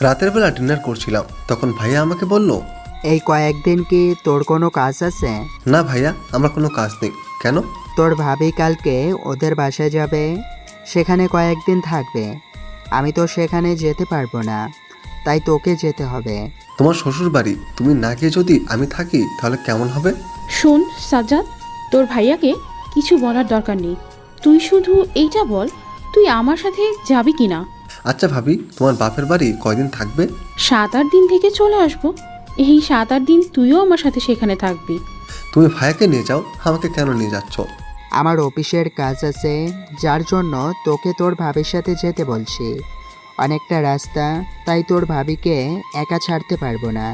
রাতের বেলা ডিনার করছিলাম, তখন ভাইয়া আমাকে বলল, এই কয়েকদিন কি তোর কোনো কাজ আছে? না ভাইয়া, আমার কোনো কাজ নেই। কেন? তোর ভাবি কালকে ওদের বাসায় যাবে, সেখানে কয়েকদিন থাকবে। আমি তো সেখানে যেতে পারবো না, তাই তোকে যেতে হবে। তোমার শ্বশুর বাড়ি, তুমি না গিয়ে যদি আমি থাকি তাহলে কেমন হবে? শোন সাজ্জাদ, তোর ভাইয়াকে কিছু বলার দরকার নেই। তুই শুধু এইটা বল, তুই আমার সাথে যাবি কি না। আচ্ছা ভাবি, তোমার বাপের বাড়ি কয়দিন থাকবে? 7-8 দিন থেকে চলে আসবো। এই 7-8 দিন তুইও আমার সাথে সেখানে থাকবি। তুমি ভাইয়াকে নিয়ে যাও, আমাকে কেন নিয়ে যাচ্ছ? আমার অফিসের কাজ আছে, যার জন্য তোকে তোর ভাবির সাথে যেতে বলছি। অনেকটা রাস্তা, তাই তোর ভাবিকে একা ছাড়তে পারবো না।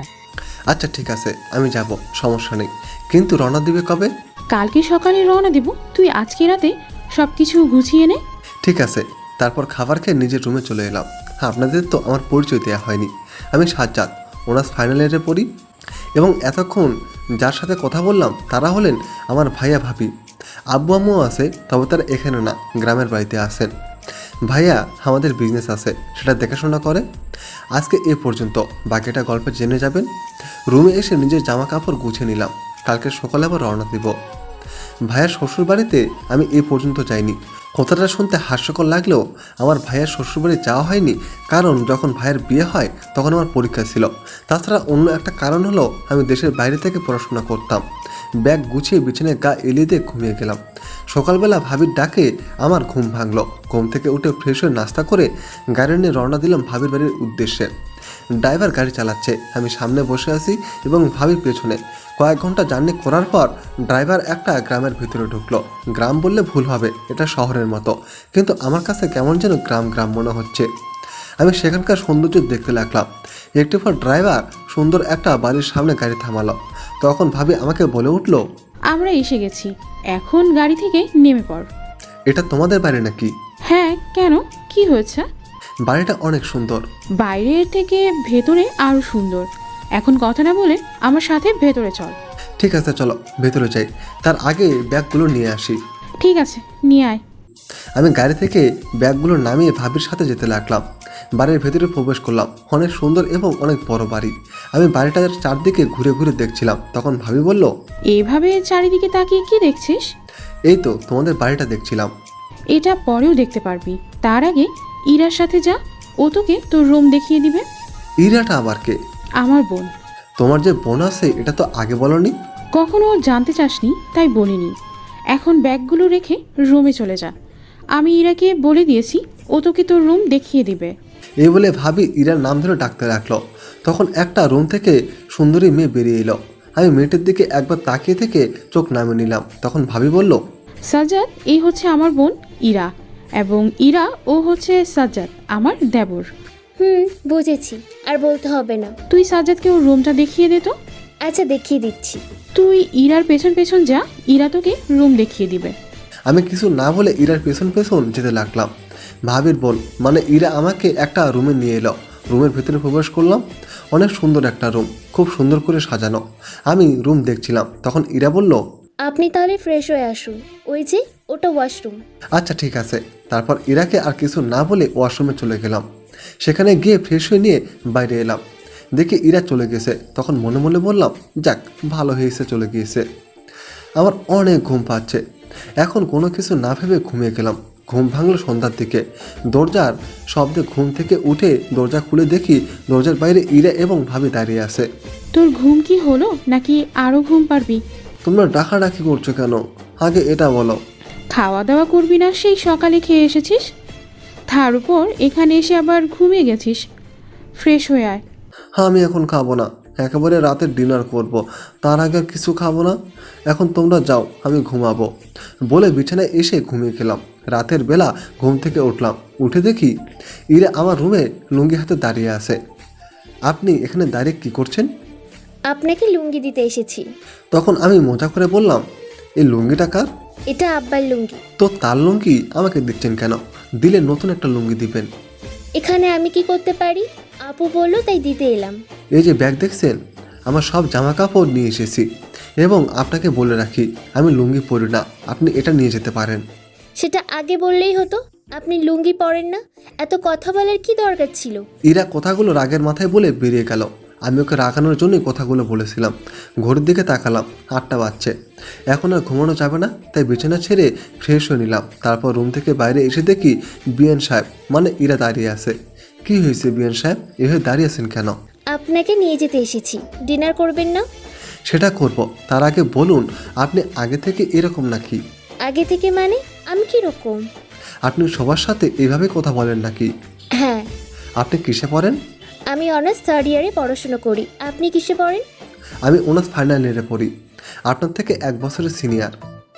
আচ্ছা ঠিক আছে, আমি যাব, সমস্যা নেই। কিন্তু রওনা দিবে কবে? কালকে সকালে রওনা দেব, তুই আজকে রাতে সব কিছু গুছিয়ে নে। ঠিক আছে। তারপর খাবার খেয়ে নিজের রুমে চলে এলাম। আপনাদের তো আমার পরিচয় দেওয়া হয়নি। আমি সাজ্জাদ, অনার্স ফাইনাল ইয়ারে পড়ি। এবং এতক্ষণ যার সাথে কথা বললাম তারা হলেন আমার ভাইয়া ভাবি। আব্বু আম্মুও আছে, তবে তারা এখানে না, গ্রামের বাড়িতে আসেন। ভাইয়া আমাদের বিজনেস আছে, সেটা দেখাশোনা করে। আজকে এ পর্যন্ত, বাকিটা গল্পে জেনে যাবেন। রুমে এসে নিজের জামা কাপড় গুছিয়ে নিলাম, কালকে সকালে আবার রওনা দিব। ভাইয়ার শ্বশুর বাড়িতে আমি এ পর্যন্ত যাইনি। কথাটা শুনতে হাস্যকর লাগলেও আমার ভাইয়ার শ্বশুরবাড়ি যাওয়া হয়নি, কারণ যখন ভাইয়ের বিয়ে হয় তখন আমার পরীক্ষা ছিল। তাছাড়া অন্য একটা কারণ হলো আমি দেশের বাইরে থেকে পড়াশোনা করতাম। ব্যাগ গুছিয়ে বিছানায় গা এলিয়ে দিয়ে ঘুমিয়ে গেলাম। সকালবেলা ভাবির ডাকে আমার ঘুম ভাঙলো। ঘুম থেকে উঠে ফ্রেশ হয়ে নাস্তা করে গাড়ি নিয়ে রওনা দিলাম ভাবির বাড়ির উদ্দেশ্যে। ড্রাইভার গাড়ি চালাচ্ছে, আমি সামনে বসে আছি এবং ভাবি পেছনে। কয়েক ঘন্টা জার্নি করার পর ড্রাইভার একটা গ্রামের ভিতরে ঢুকলো। গ্রাম বললে ভুল হবে, এটা শহরের মতো, কিন্তু আমার কাছে কেমন যেন গ্রাম গ্রাম মনে হচ্ছে। আমি সেখানকার সৌন্দর্য দেখতে লাগলাম। একটু পর ড্রাইভার সুন্দর একটা বাড়ির সামনে গাড়ি থামালো। তখন ভাবি আমাকে বলে উঠল, আমরা এসে গেছি, এখন গাড়ি থেকে নেমে পড়। এটা তোমাদের বাড়ি নাকি? হ্যাঁ, কেন, কি হয়েছে? বাড়িটা অনেক সুন্দর। বাইরের থেকে ভেতরে আরো সুন্দর। এখন কথা না বলে আমার সাথে ভেতরে চল। ঠিক আছে চলো ভেতরে যাই, তার আগে ব্যাগগুলো নিয়ে আসি। ঠিক আছে, নিয়ে আয়। আমি গাড়ি থেকে ব্যাগগুলো নামিয়ে ভাবির সাথে যেতে লাগলাম। বাড়ির ভেতরে প্রবেশ করলাম। অনেক সুন্দর এবং অনেক বড় বাড়ি। আমি বাড়িটার চারদিকে ঘুরে ঘুরে দেখছিলাম, তখন ভাবি বলল, এইভাবে চারিদিকে তাকিয়ে কি দেখছিস? এই তো তোমাদের বাড়িটা দেখছিলাম। এটা পরেও দেখতে পারবি, তার আগে ইরার সাথে যা, ও তোকে তোর রুম দেখিয়ে দিবে। ইরাটা আবার কে? আমার বোন। তোমার যে বোন আছে এটা তো আগে বলনি। কখনো জানতে চাসনি তাই বলিনি। এখন ব্যাগগুলো রেখে রুমে চলে যা, আমি ইরাকে বলে দিয়েছি, ও তোকে তোর রুম দেখিয়ে দিবে। এই বলে ভাবি ইরার নাম ধরে ডাকতে রাখলো। তখন একটা রুম থেকে সুন্দরী মেয়ে বেরিয়ে এলো। আমি মেয়েটির দিকে একবার তাকিয়ে থেকে চোখ নামিয়ে নিলাম। তখন ভাবি বলল, সাজ্জাদ, এই হচ্ছে আমার বোন ইরা, এবং ইরা ও হচ্ছে সাজ্জাদ আমার দেবর। বুঝেছি, আর বলতে হবে না। তুই সাজ্জাদকে ওর রুমটা দেখিয়ে দে তো। আচ্ছা, দেখিয়ে দিচ্ছি। তুই ইরার পেছন পেছন যা, ইরা তোকে রুম দেখিয়ে দিবে। আমি কিছু না বলে ইরার পেছন পেছন যেতে লাগলাম। ভাবির বোন মানে ইরা আমাকে একটা রুমে নিয়ে এলো। রুমের ভিতরে প্রবেশ করলাম। অনেক সুন্দর একটা রুম, খুব সুন্দর করে সাজানো। আমি রুম দেখছিলাম, তখন ইরা বলল, আপনি তাহলে ফ্রেশ হয়ে আসুন, ওই যে ওটা ওয়াশরুম। আচ্ছা ঠিক আছে। তারপর ইরাকে আর কিছু না বলে ওয়াশরুমে চলে গেলাম। সেখানে গিয়ে ফ্রেশ হয়ে নিয়ে বাইরে এলাম। দেখে ইরা চলে গেছে। তখন মনে মনে বললাম, যাক ভালো হয়েছে চলে গিয়েছে। আমার অনেক ঘুম পাচ্ছে। এখন কোনো কিছু না ভেবে ঘুমিয়ে গেলাম। ঘুম ভাঙলো সন্ধ্যার দিকে। দরজার শব্দে ঘুম থেকে উঠে দরজা খুলে দেখি দরজার বাইরে ইরা এবং ভাবি দাঁড়িয়ে আছে। তোর ঘুম কি হলো নাকি আরো ঘুম পারবি? তোমরা ডাকাডাকি করছো কেন? আগে এটা বলো। খাওয়া দাওয়া করবি না, সেই সকালে খেয়ে এসেছিস, তার উপর এখানে এসে আবার ঘুমিয়ে গেছিস। ফ্রেশ হয়ে আয়। হ্যাঁ, আমি এখন খাবো না, একেবারে রাতের ডিনার করব। তার আগে আর কিছু খাবো না। এখন তোমরা যাও, আমি ঘুমাবো বলে বিছানায় এসে ঘুমিয়ে গেলাম। রাতের বেলা ঘুম থেকে উঠলাম। উঠে দেখি ইরা আমার রুমে লুঙ্গি হাতে দাঁড়িয়ে আছে। আপনি এখানে দাঁড়িয়ে কি করছেন? আপনাকে লুঙ্গি দিতে এসেছি। তখন আমি মজা করে বললাম, এই লুঙ্গিটা কার? এটা আব্বার লুঙ্গি। তো তার লুঙ্গি আমাকে দিচ্ছেন কেন? দিলে নতুন একটা লুঙ্গি দিবেন। এখানে আমি কি করতে পারি? আপু বললো তাই দিতে এলাম। এই যে ব্যাগ দেখছেন, আমার সব জামা কাপড় নিয়ে এসেছি। এবং আপনাকে বলে রাখি, আমি লুঙ্গি পরি না, আপনি এটা নিয়ে যেতে পারেন। সেটা আগে বললেই হতো। আপনি লুঙ্গি পরেন না? এত কথা বলার কি দরকার ছিল? ইরা কথাগুলো রাগের মাথায় বলে বেরিয়ে গেল। আমি ওকে রাগানোর জন্যই কথাগুলো বলেছিলাম। ঘড়ির দিকে তাকালাম, 8টা বাজছে। এখন আর ঘুমানো যাবে না, তাই বিছানা ছেড়ে ফ্রেশ হয়ে নিলাম। তারপর রুম থেকে বাইরে এসে দেখি বিএন সাহেব মানে ইরা দাঁড়িয়ে আছে। কি হয়েছে বিএন সাহেব, এভাবে দাঁড়িয়ে আছেন কেন? আপনাকে নিয়ে যেতে এসেছি। ডিনার করবেন না? সেটা করব, তার আগে বলুন আপনি আগে থেকে এরকম নাকি? আগে থেকে মানে? আমি কিরকম? আপনি সবার সাথে এভাবে কথা বলেন নাকি? হ্যাঁ, আপনি কিসে পড়েন? আমি অনার্স 3rd ইয়ারে পড়াশোনা করি। আপনি কিসে পড়েন? আমি অনার্স ফাইনাল ইয়ারে পড়ি, আপনার থেকে 1 বছরের সিনিয়র।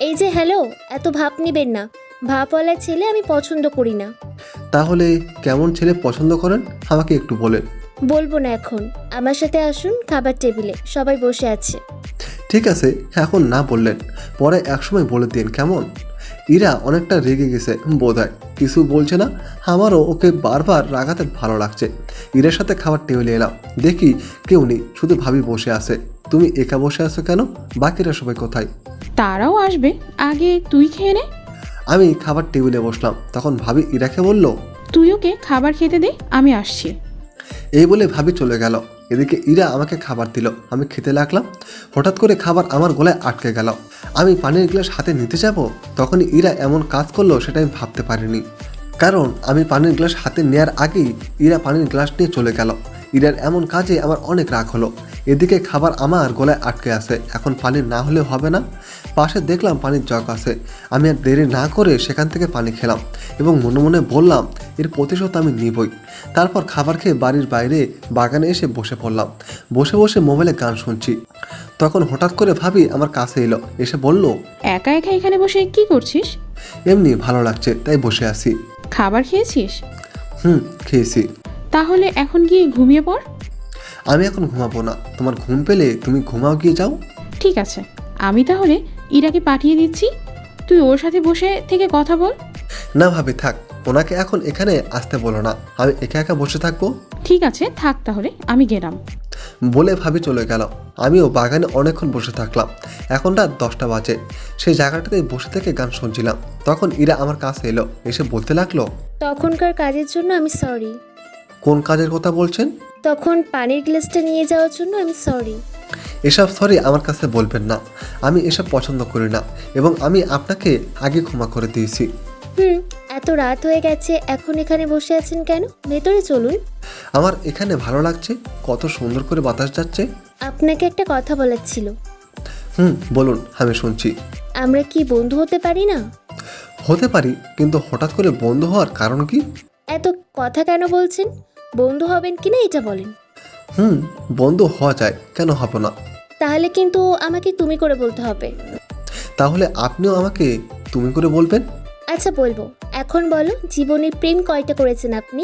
এই যে হ্যালো, এত ভাব নেবেন না। ভাবওয়ালা ছেলে আমি পছন্দ করি না। তাহলে কেমন ছেলে পছন্দ করেন আমাকে একটু বলেন। বলবো না এখন। আমার সাথে আসুন, খাবার টেবিলে সবাই বসে আছে। ঠিক আছে, এখন না বললেন পরে একসময় বলে দিন কেমন? ইরা অনেকটা রেগে গেছে বোধহয়, কিছু বলছে না। আমারও ওকে বারবার রাগাতে ভালো লাগছে। ইরার সাথে খাবার টেবিলে এলাম, দেখি কেউ নেই, শুধু ভাবি বসে আছে। তুমি একা বসে আছো কেন? বাকিরা সবাই কোথায়? তারাও আসবে, আগে তুই খেয়ে নে। আমি খাবার টেবিলে বসলাম, তখন ভাবি ইরাকে বলল, তুই ওকে খাবার খেতে দে, আমি আসছি। এই বলে ভাবি চলে গেল। এদিকে ইরা আমাকে খাবার দিল, আমি খেতে লাগলাম। হঠাৎ করে খাবার আমার গলায় আটকে গেল। আমি পানির গ্লাস হাতে নিতে যাব, তখনই ইরা এমন কাজ করলো সেটা আমি ভাবতে পারিনি। কারণ আমি পানির গ্লাস হাতে নেওয়ার আগেই ইরা পানির গ্লাস নিয়ে চলে গেল। ইরার এমন কাজে আমার অনেক রাগ হলো। এদিকে খাবার আমার গলায় আটকে আছে, এখন পানি না হলে হবে না। পাশে দেখলাম পানির জগ আছে। আমি আর দেরি না করে সেখান থেকে পানি খেলাম এবং মনে মনে বললাম এর প্রতিশোধ আমি নিবই। তারপর খাবার খেয়ে বাড়ির বাইরে বাগানে এসে বসে পড়লাম। বসে বসে মোবাইলে গান শুনছি। তখন হঠাৎ করে ভাবি আমার কাছে এলো, এসে বলল, একা একা এখানে বসে কি করছিস? এমনি ভালো লাগছে তাই বসে আছি। খাবার খেয়েছিস? খেয়েছি। তাহলে এখন গিয়ে ঘুমিয়ে পড়। আমি এখন ঘুমাবো না, তোমার ঘুম পেলে তুমি ঘুমাও, গিয়ে যাও। ঠিক আছে, আমি তাহলে ইরাকে পাঠিয়ে দিচ্ছি, তুই ওর সাথে বসে থেকে কথা বল। না ভাবি থাক, ওনাকে এখন এখানে আসতে বলো না, আমি একা একা বসে থাকবো। ঠিক আছে থাক, তাহলে আমি গেলাম। বলে ভাবি চলে গেল। আমিও বাগানে অনেকক্ষণ বসে থাকলাম। এখন রাত 10টা বাজে। সেই জায়গাটাতে বসে থেকে গান শুনছিলাম। তখন ইরা আমার কাছে এলো, এসে বলতে লাগলো, তখনকার কাজের জন্য আমি সরি। কোন কাজের কথা বলছেন? তখন পানির গ্লাসটা নিয়ে যাওয়ার জন্য আমি সরি। এসব সরি আমার কাছে বলবেন না, আমি এসব পছন্দ করি না এবং আমি আপনাকে আগে ক্ষমা করে দিয়েছি। এত রাত হয়ে গেছে, এখন এখানে বসে আছেন কেন? ভেতরে চলুন। আমার এখানে ভালো লাগছে, কত সুন্দর করে বাতাস যাচ্ছে। আপনাকে একটা কথা বলার ছিল। বলুন, আমি শুনছি। আমরা কি বন্ধু হতে পারি না? হতে পারি, কিন্তু হঠাৎ করে বন্ধ হওয়ার কারণ কি? এত কথা কেন বলছেন? বন্ধু হবেন কিনা এটা বলেন। বন্ধু হওয়া যায়, কেন হব না? তাহলে কিন্তু আমাকে তুমি করে বলতে হবে। তাহলে আপনিও আমাকে তুমি করে বলবেন? আচ্ছা বলবো। এখন বলো, জীবনে প্রেম কয়টা করেছেন আপনি?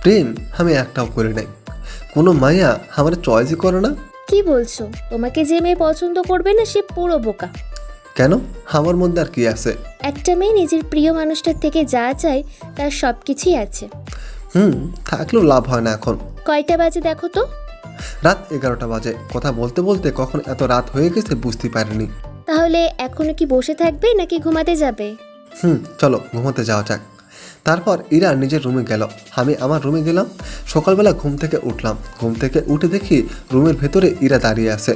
প্রেম আমি একটাও করে নাই। কোনো মাইয়া আমার চয়েসই করে না। কি বলছো? তোমাকে যে মেয়ে পছন্দ করবে না সে পুরো বোকা। কেন, আমার মধ্যে আর কি আছে? একটা মেয়ে নিজের প্রিয় মানুষটার থেকে যা চায় তার সব কিছুই আছে। থাকলেও লাভ হয় না এখন। কয়টা বাজে দেখো তো? রাত 11টা বাজে। কথা বলতে বলতে কখন এত রাত হয়ে গেছে বুঝতে পারিনি। তাহলে এখনো কি বসে থাকবে নাকি ঘুমাতে যাবে? চলো ঘুমাতে যাওয়া যাক। তারপর ইরা নিজের রুমে গেল, আমি আমার রুমে গেলাম। সকালবেলা ঘুম থেকে উঠলাম। ঘুম থেকে উঠে দেখি রুমের ভেতরে ইরা দাঁড়িয়ে আছে।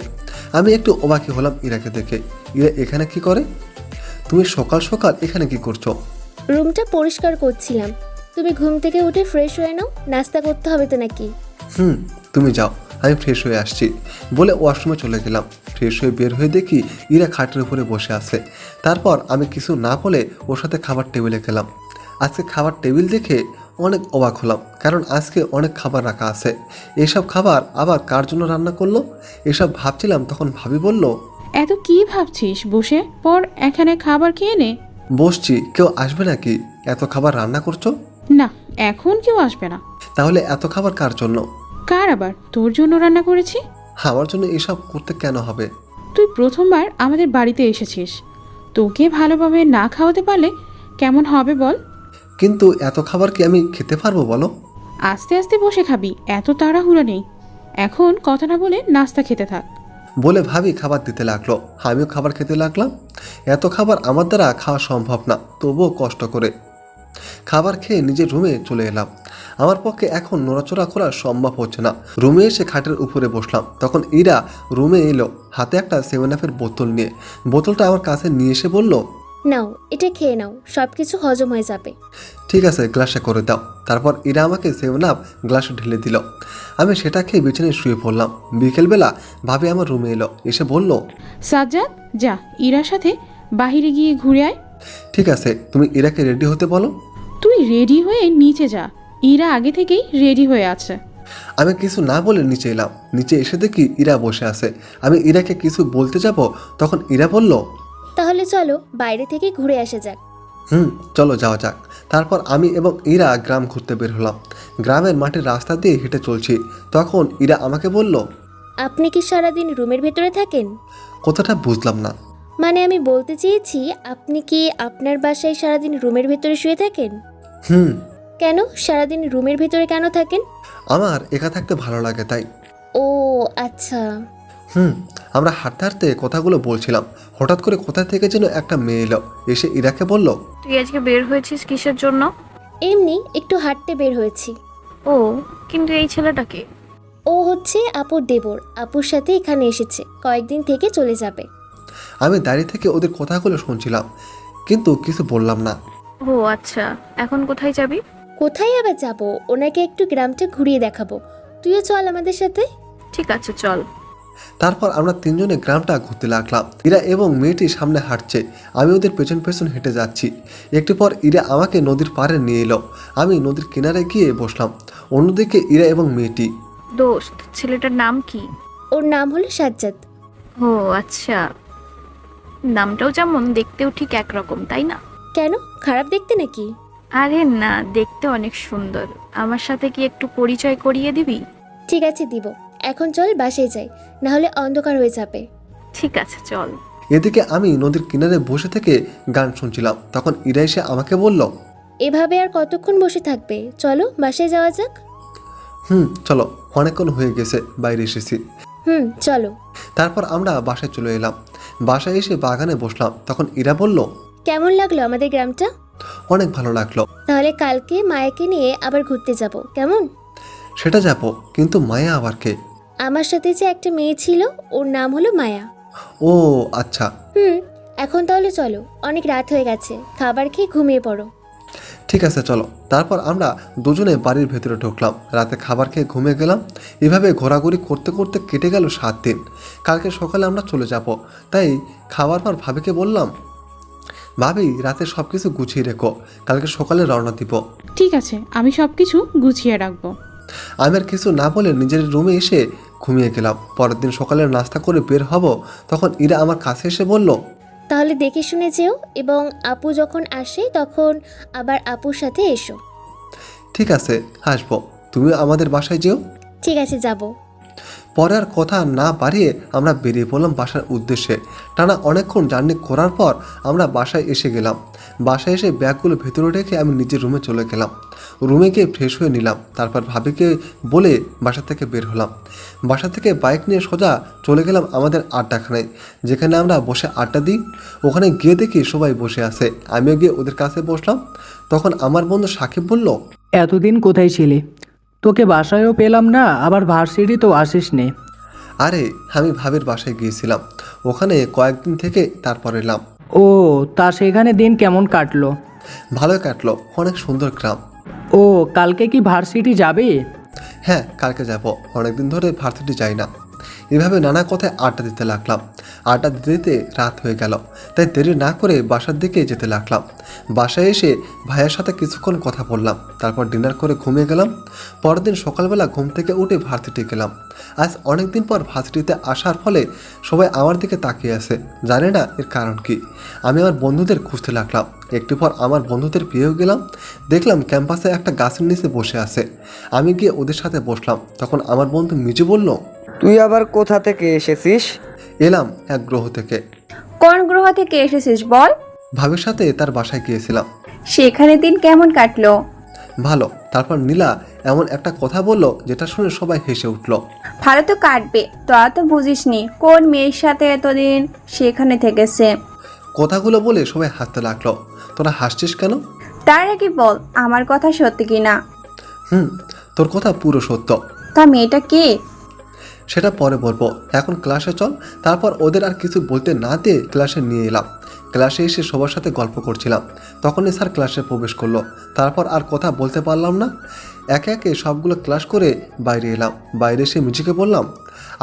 আমি একটু অবাকি হলাম ইরাকে দেখে। ইরা এখানে কি করে? তুমি সকাল সকাল এখানে কি করছো? রুমটা পরিষ্কার করছিলাম। তুমি ঘুম থেকে উঠে ফ্রেশ হয়ে নাও, নাস্তা করতে হবে তো নাকি? তুমি যাও, আমি ফ্রেশ হয়ে আসছি বলে ওয়াশরুমে চলে গেলাম। ফ্রেশ হয়ে বের হয়ে দেখি ইরা খাটের উপরে বসে আছে। তারপর আমি কিছু না বলে ওর সাথে খাবার টেবিলে গেলাম। আজকে খাবার টেবিল দেখে অনেক অবাক হলাম, কারণ আজকে অনেক খাবার রাখা আছে। এইসব খাবার আবার কার জন্য রান্না করলো এসব ভাবছিলাম। তখন ভাবি বলল, এত কি ভাবছিস, বসে পর এখানে খাবার খেয়ে নে। বসছি, কেউ আসবে নাকি? এত খাবার রান্না করছো? না, এখন কেউ আসবে না। তাহলে এত খাবার কার জন্য? কার আবার? তোর জন্য রান্না করেছি। আমার জন্য এসব করতে কেন হবে? তুই প্রথমবার আমাদের বাড়িতে এসেছিস, তোকে ভালোভাবে না খাওয়াতে পারলে কেমন হবে বল? কিন্তু এত খাবার কি আমি খেতে পারবো বলো? আস্তে আস্তে বসে খাবি, এত তাড়াহুড়ো নেই। এখন কথা না বলে নাস্তা খেতে থাক। বলে ভাবি খাবার দিতে লাগলো। আমিও খাবার খেতে লাগলাম। এত খাবার আমার দ্বারা খাওয়া সম্ভব না, তবুও কষ্ট করে খাবার খেয়ে নিজের রুমে চলে এলাম। আমার পক্ষে এখন নড়াচড়া করা সম্ভব হচ্ছে না। রুমে এসে খাটের উপরে বসলাম, তখন ইরা রুমে এলো হাতে একটা 7-আপের বোতল নিয়ে। বোতলটা আমার কাছে নিয়ে এসে বলল, নাও, এটা খেয়ে নাও, সব কিছু হজম হয়ে যাবে। ঠিক আছে, গ্লাসে করে দাও। তারপর ইরা আমাকে 7-আপ গ্লাসে ঢেলে দিল। আমি সেটা খেয়ে বিছানায় শুয়ে পড়লাম। বিকেলবেলা ভাবি আমার রুমে এলো, এসে বলল, সাজ্জাদ, যা ইরার সাথে বাহিরে গিয়ে ঘুরে আয়। ঠিক আছে, তুমি ইরাকে রেডি হতে বলো। তুই রেডি হয়ে নিচে যা, ইরা আগে থেকেই রেডি হয়ে আছে। আমি কিছু না বলে নিচে এলাম। নিচে এসে দেখি ইরা বসে আছে। আমি ইরাকে কিছু বলতে যাব, তখন ইরা বলল, তাহলে চলো বাইরে থেকে ঘুরে আসা যাক। চলো যাওয়া যাক। তারপর আমি এবং ইরা গ্রাম ঘুরতে বের হলাম। গ্রামের মাটির রাস্তা দিয়ে হেঁটে চলছি। তখন ইরা আমাকে বলল, আপনি কি সারাদিন রুমের ভেতরে থাকেন? কথাটা বুঝলাম না। মানে আমি বলতে চেয়েছি, আপনি কি আপনার বাসায় সারাদিন রুমের ভেতরে শুয়ে থাকেন? হুম কেন সারাদিন রুমের ভেতরে কেন থাকেন? আমার একা থাকতে ভালো লাগে তাই। ও আচ্ছা। আমরা হাঁটতে হাঁটতে কথাগুলো বলছিলাম। হঠাৎ করে কোথা থেকে যেন একটা মেয়ে এলো, এসে ইরাকে বলল, তুই আজকে বের হয়েছিস কিসের জন্য? এমনি একটু হাঁটতে বের হয়েছি। ও, কিন্তু এই ছেলেটাকে? ও হচ্ছে আপুর দেবর, আপুর সাথে এখানে এসেছে, কয়েকদিন থেকে চলে যাবে। আমি দাঁড়িয়ে থেকে ওদের কথাগুলো শুনছিলাম, কিন্তু কিছু বললাম না। ও আচ্ছা, এখন কোথায় যাবি? কোথায় আবার যাব, ওনাকে একটু গ্রামটা ঘুরিয়ে দেখাবো। তুইও চল আমাদের সাথে। ঠিক আছে, চল। তারপর আমরা তিনজনে গ্রামটা ঘুরতে লাগলাম। ইরা এবং মেয়েটি সামনে হাঁটছে, আমি ওদের পেছন পেছন হেঁটে যাচ্ছি। একটু পর ইরা আমাকে নদীর পাড়ে নিয়ে এলো। আমি নদীর কিনারে গিয়ে বসলাম। অন্যদিকে ইরা এবং মেয়েটি। দোস্ত, ছেলেটার নাম কি? ওর নাম হলো সাজ্জাদ। ও আচ্ছা, নামটাও যেমন দেখতেও ঠিক একরকম, তাই না? কেন, খারাপ দেখতে নাকি? আরে না, দেখতে অনেক সুন্দর। আমার সাথে কি একটু পরিচয় করিয়ে দিবি? ঠিক আছে, দিব। এখন চল বাসায় যাই, না হলে অন্ধকার হয়ে যাবে। ঠিক আছে, চল। এদিকে আমি নদীর কিনারে বসে থেকে গান শুনছিলাম। তখন ইরা এসে আমাকে বলল, এভাবে আর কতক্ষণ বসে থাকবে, চলো বাসায় যাওয়া যাক। চলো, অনেকক্ষণ হয়ে গেছে, বাইরে এসেছি। চলো। তারপর আমরা বাসায় চলে এলাম। বাসায় এসে বাগানে বসলাম। তখন ইরা বলল, কেমন লাগলো আমাদের গ্রামটা? অনেক ভালো লাগলো। তাহলে কালকে মায়াকে নিয়ে আবার ঘুরতে যাব, কেমন? সেটা যাবো, কিন্তু মায়া আবার কে? আমার সাথে যে একটা মেয়ে ছিল, ওর নাম হলো মায়া। ও আচ্ছা। এখন তাহলে চলো, অনেক রাত হয়ে গেছে, খাবার খেয়ে ঘুমিয়ে পড়ো। ঠিক আছে, চলো। তারপর আমরা দুজনে বাড়ির ভেতরে ঢুকলাম। রাতে খাবার খেয়ে ঘুমিয়ে গেলাম। এভাবে ঘোরাঘুরি করতে করতে কেটে গেল 7 দিন। কালকে সকালে আমরা চলে যাব। তাই খাওয়ার পর ভাবিকে বললাম, ভাবি রাতে সব কিছু গুছিয়ে রেখো, কালকে সকালে রওনা দিব। ঠিক আছে, আমি সব কিছু গুছিয়ে রাখবো। আমি আর কিছু না বলে নিজের রুমে এসে ঘুমিয়ে গেলাম। পরের দিন সকালে নাস্তা করে বের হব, তখন ইরা আমার কাছে এসে বলল, তাহলে দেখে শুনে যেও, এবং আপু যখন আসে তখন আবার আপুর সাথে এসো। ঠিক আছে, আসবো। তুমি আমাদের বাসায় যেও। ঠিক আছে, যাব। পরে আর কথা না বাড়িয়ে আমরা বেরিয়ে পড়লাম বাসার উদ্দেশ্যে। টানা অনেকক্ষণ জার্নি করার পর আমরা বাসায় এসে গেলাম। বাসায় এসে ব্যাগগুলো ভেতরে রেখে আমি নিজের রুমে চলে গেলাম। রুমে গিয়ে ফ্রেশ হয়ে নিলাম। তারপর ভাবিকে বলে বাসা থেকে বের হলাম। বাসা থেকে বাইক নিয়ে সোজা চলে গেলাম আমাদের আড্ডাখানায়, যেখানে আমরা বসে আড্ডা দিই। ওখানে গিয়ে দেখি সবাই বসে আছে। আমিও গিয়ে ওদের কাছে বসলাম। তখন আমার বন্ধু সাকিব বলল, এতদিন কোথায় ছিলে? তোকে বাসায়ও পেলাম না, আবার ভার্সিটি তো আসিস নে। আরে আমি ভাবির বাসায় গিয়েছিলাম, ওখানে কয়েকদিন থেকে তারপর এলাম। ও, তা সেখানে দিন কেমন কাটলো? ভালোই কাটলো, অনেক সুন্দর গ্রাম। ও, কালকে কি ভার্সিটি যাবে? হ্যাঁ, কালকে যাব। অনেকদিন ধরে ভার্সিটি যাই না। এভাবে নানা কথায় আড্ডা দিতে লাগলাম। আড্ডা দিতে দিতে রাত হয়ে গেল, তাই দেরি না করে বাসার দিকে যেতে লাগলাম। বাসায় এসে ভাইয়ের সাথে কিছুক্ষণ কথা বললাম। তারপর ডিনার করে ঘুমিয়ে গেলাম। পরের দিন সকালবেলা ঘুম থেকে উঠে ভার্সিটি গেলাম। আজ অনেকদিন পর ভার্সিটিতে আসার ফলে সবাই আমার দিকে তাকিয়ে আছে, জানি না এর কারণ কি। আমি আমার বন্ধুদের খুঁজতে লাগলাম। একটু পর আমার বন্ধুদের পেয়েও গেলাম। দেখলাম ক্যাম্পাসে একটা গাছের নিচে বসে আছে। আমি গিয়ে ওদের সাথে বসলাম। তখন আমার বন্ধু মিজু বলল, তুই আবার কোথা থেকে এসেছিস? এলাম এক গ্রহ থেকে। কোন গ্রহ থেকে এসেছিস বল? ভাবির সাথে তার বাসায় গিয়েছিলাম। সেখানে দিন কেমন কাটলো? ভালো। তারপর নীলা এমন একটা কথা বলল যেটা শুনে সবাই হেসে উঠল। ভালো তো কাটবে, তোরা তো বুঝিসনি কোন মেয়ের সাথে এতদিন সেখানে থেকেছে। কথাগুলো বলে সবাই হাসতে লাগলো। তোরা হাসছিস কেন? তার আগে বল আমার কথা সত্যি কি না। তোর কথা পুরো সত্য। তা মেয়েটা কে? সেটা পরে বলবো, এখন ক্লাসে চল। তারপর ওদের আর কিছু বলতে না দিয়ে ক্লাসে নিয়ে এলাম। ক্লাসে এসে সবার সাথে গল্প করছিলাম, তখনই স্যার ক্লাসে প্রবেশ করলো। তারপর আর কথা বলতে পারলাম না, একে একে সবগুলো ক্লাস করে বাইরে এলাম। বাইরে এসে মিঠিকে বললাম,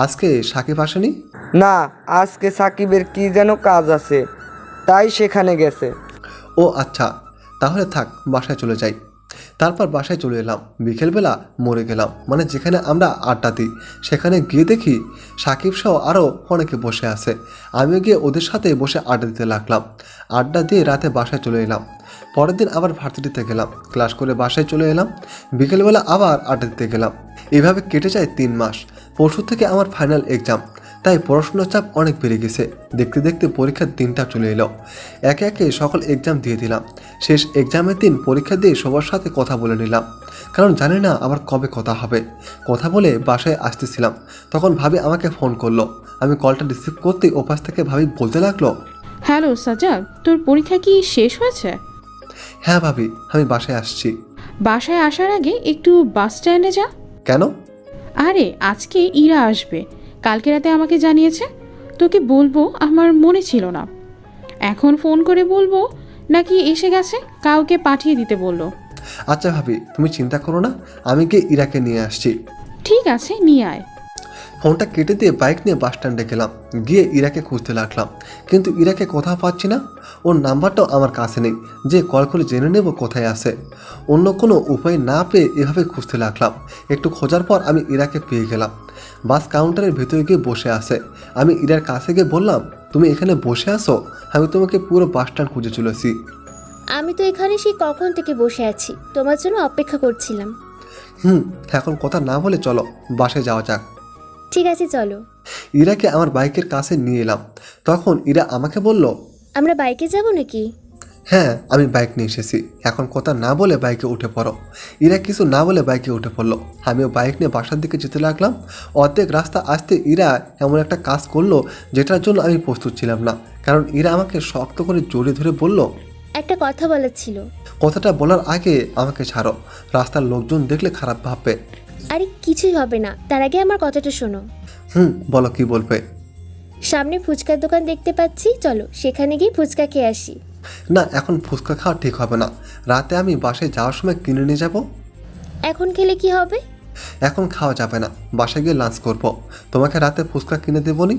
আজকে সাকিব আসেনি? না, আজকে সাকিবের কি যেন কাজ আছে, তাই সেখানে গেছে। ও আচ্ছা, তাহলে থাক, বাসায় চলে যাই। তারপর বাসায় চলে এলাম। বিকেলবেলা মরে গেলাম, মানে যেখানে আমরা আড্ডা দিই সেখানে গিয়ে দেখি সাকিব সহ আরও অনেকে বসে আছে। আমিও গিয়ে ওদের সাথে বসে আড্ডা দিতে লাগলাম। আড্ডা দিয়ে রাতে বাসায় চলে এলাম। পরের দিন আবার ভার্সিটিতে গেলাম, ক্লাস করে বাসায় চলে এলাম। বিকেলবেলা আবার আড্ডা দিতে গেলাম। এভাবে কেটে যায় 3 মাস। পরশু থেকে আমার ফাইনাল এক্সাম, তাই পড়াশোনার চাপ অনেক বেড়ে গেছে। দেখতে দেখতে পরীক্ষার দিনটা চলে এলো। একে একে সকল এক্সাম দিয়ে দিলাম। শেষ এক্সামের দিন পরীক্ষা দিয়ে সবার সাথে কথা বলে নিলাম, কারণ জানি না আবার কবে কথা হবে। কথা বলে বাসায় আসতেছিলাম, তখন ভাবি আমাকে ফোন করলো। আমি কলটা রিসিভ করতেই ওপাশ থেকে ভাবি বলতে লাগলো, হ্যালো সাজ্জাদ, তোর পরীক্ষা কি শেষ হয়েছে? হ্যাঁ ভাবি, আমি বাসায় আসছি। বাসায় আসার আগে একটু বাস স্ট্যান্ডে যা। কেন? আরে আজকে ইরা আসবে, কালকে রাতে আমাকে জানিয়েছে। তোকে বলবো আমার মনে ছিল না। এখন ফোন করে বলবো নাকি এসে গেছে, কাউকে পাঠিয়ে দিতে বললো? আচ্ছা ভাবি, তুমি চিন্তা করো না, আমি গিয়ে ইরাকে নিয়ে আসছি। ঠিক আছে, নিয়ে আয়। ফোনটা কেটে দিয়ে বাইক নিয়ে বাস স্ট্যান্ডে গেলাম। গিয়ে ইরাকে খুঁজতে লাগলাম, কিন্তু ইরাকে কোথাও পাচ্ছি না। ওর নাম্বারটাও আমার কাছে নেই যে কল করে জেনে নেব কোথায় আছে। অন্য কোনো উপায় না পেয়ে এভাবে খুঁজতে লাগলাম। একটু খোঁজার পর আমি ইরাকে পেয়ে গেলাম। বাস কাউন্টারের ভেতরে গিয়ে বসে আছে। আমি ইরার কাছে গিয়ে বললাম, তুমি এখানে বসে আসো, আমি তোমাকে পুরো বাস স্ট্যান্ড খুঁজে চলেছি। আমি তো এখানে সেই কখন থেকে বসে আছি, তোমার জন্য অপেক্ষা করছিলাম। এখন কথা না বলে চলো বাসে যাওয়া যাক। ঠিক আছে চলো। ইরাকে আমার বাইকের কাছে নিয়ে এলাম। তখন ইরা আমাকে বলল, আমরা বাইকে যাব নাকি? হ্যাঁ, আমি বাইক নিয়ে এসেছি, এখন কথা না বলে বাইকে উঠে পড়ো। ইরা কিছু না বলে বাইকে উঠে পড়লো। আমিও বাইক নিয়ে বাসার দিকে যেতে লাগলাম। অর্ধেক রাস্তা আসতে ইরা এমন একটা কাজ করলো যেটার জন্য আমি প্রস্তুত ছিলাম না, কারণ ইরা আমাকে শক্ত করে জড়িয়ে ধরে বলল, একটা কথা বলার ছিল। কথাটা বলার আগে আমাকে ছাড়ো, রাস্তার লোকজন দেখলে খারাপ ভাববে। আরে কিছুই হবে না, তার আগে আমার কথাটা শোনো। বলো, কি বলবে? সামনে ফুচকার দোকান দেখতে পাচ্ছি, চলো সেখানে গিয়ে ফুচকা খেয়ে আসি। না, এখন ফুচকা খাওয়া ঠিক হবে না, রাতে আমি বাসায় যাওয়ার সময় কিনে নিয়ে যাব। এখন খেলে কি হবে? এখন খাওয়া যাবে না, বাসায় গিয়ে লাঞ্চ করব। তোমাকে রাতে ফুচকা কিনে দেবো নি?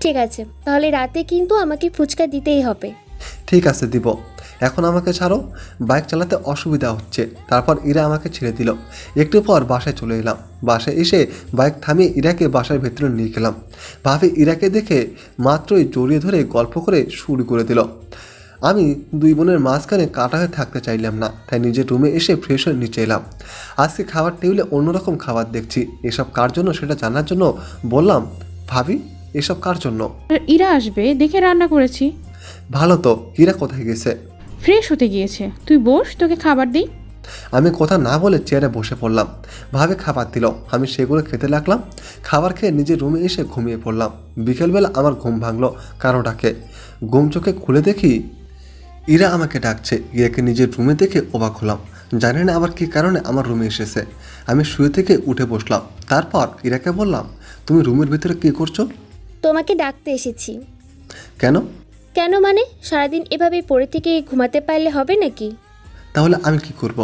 ঠিক আছে, তাহলে রাতে কিন্তু আমাকে ফুচকা দিতেই হবে। ঠিক আছে, দিব। এখন আমাকে ছাড়ো, বাইক চালাতে অসুবিধা হচ্ছে। তারপর ইরা আমাকে ছেড়ে দিল। একটু পর বাসায় চলে এলাম। বাসায় এসে বাইক থামিয়ে ইরাকে বাসার ভেতরে নিয়ে গেলাম। ভাবি ইরাকে দেখে মাত্রই জড়িয়ে ধরে গল্প করে শুরু করে দিল। আমি দুই বোনের মাঝখানে কাটা হয়ে থাকতে চাইলাম না, তাই নিজের রুমে এসে ফ্রেশ হয়ে নিচে এলাম। আজকে খাবার টেবিলে অন্যরকম খাবার দেখছি, এসব কার জন্য সেটা জানার জন্য বললাম, ভাবি এসব কার জন্য? ইরা আসবে দেখে রান্না করেছি। ভালো তো, ইরা কোথায় গেছে? ফ্রেশ হতে গিয়েছে, তুই বস, তোকে খাবার দিই। আমি কথা না বলে চেয়ারে বসে পড়লাম। ভাবে খাবার দিল, আমি সেগুলো খেতে লাগলাম। খাবার খেয়ে নিজের রুমে এসে ঘুমিয়ে পড়লাম। বিকেলবেলা আমার ঘুম ভাঙলো কারো ডাকে। ঘুম চোখে খুলে দেখি ইরা আমাকে ডাকছে। ইরাকে নিজের রুমে দেখে অবাক হলাম, জানি না আবার কী কারণে আমার রুমে এসেছে। আমি শুয়ে থেকে উঠে বসলাম। তারপর ইরাকে বললাম, তুমি রুমের ভিতরে কী করছো? তোমাকে ডাকতে এসেছি। কেন? কেন মানে, সারাদিন এভাবে পড়ে থেকে ঘুমাতে পারলে হবে নাকি? তাহলে আমি কি করব?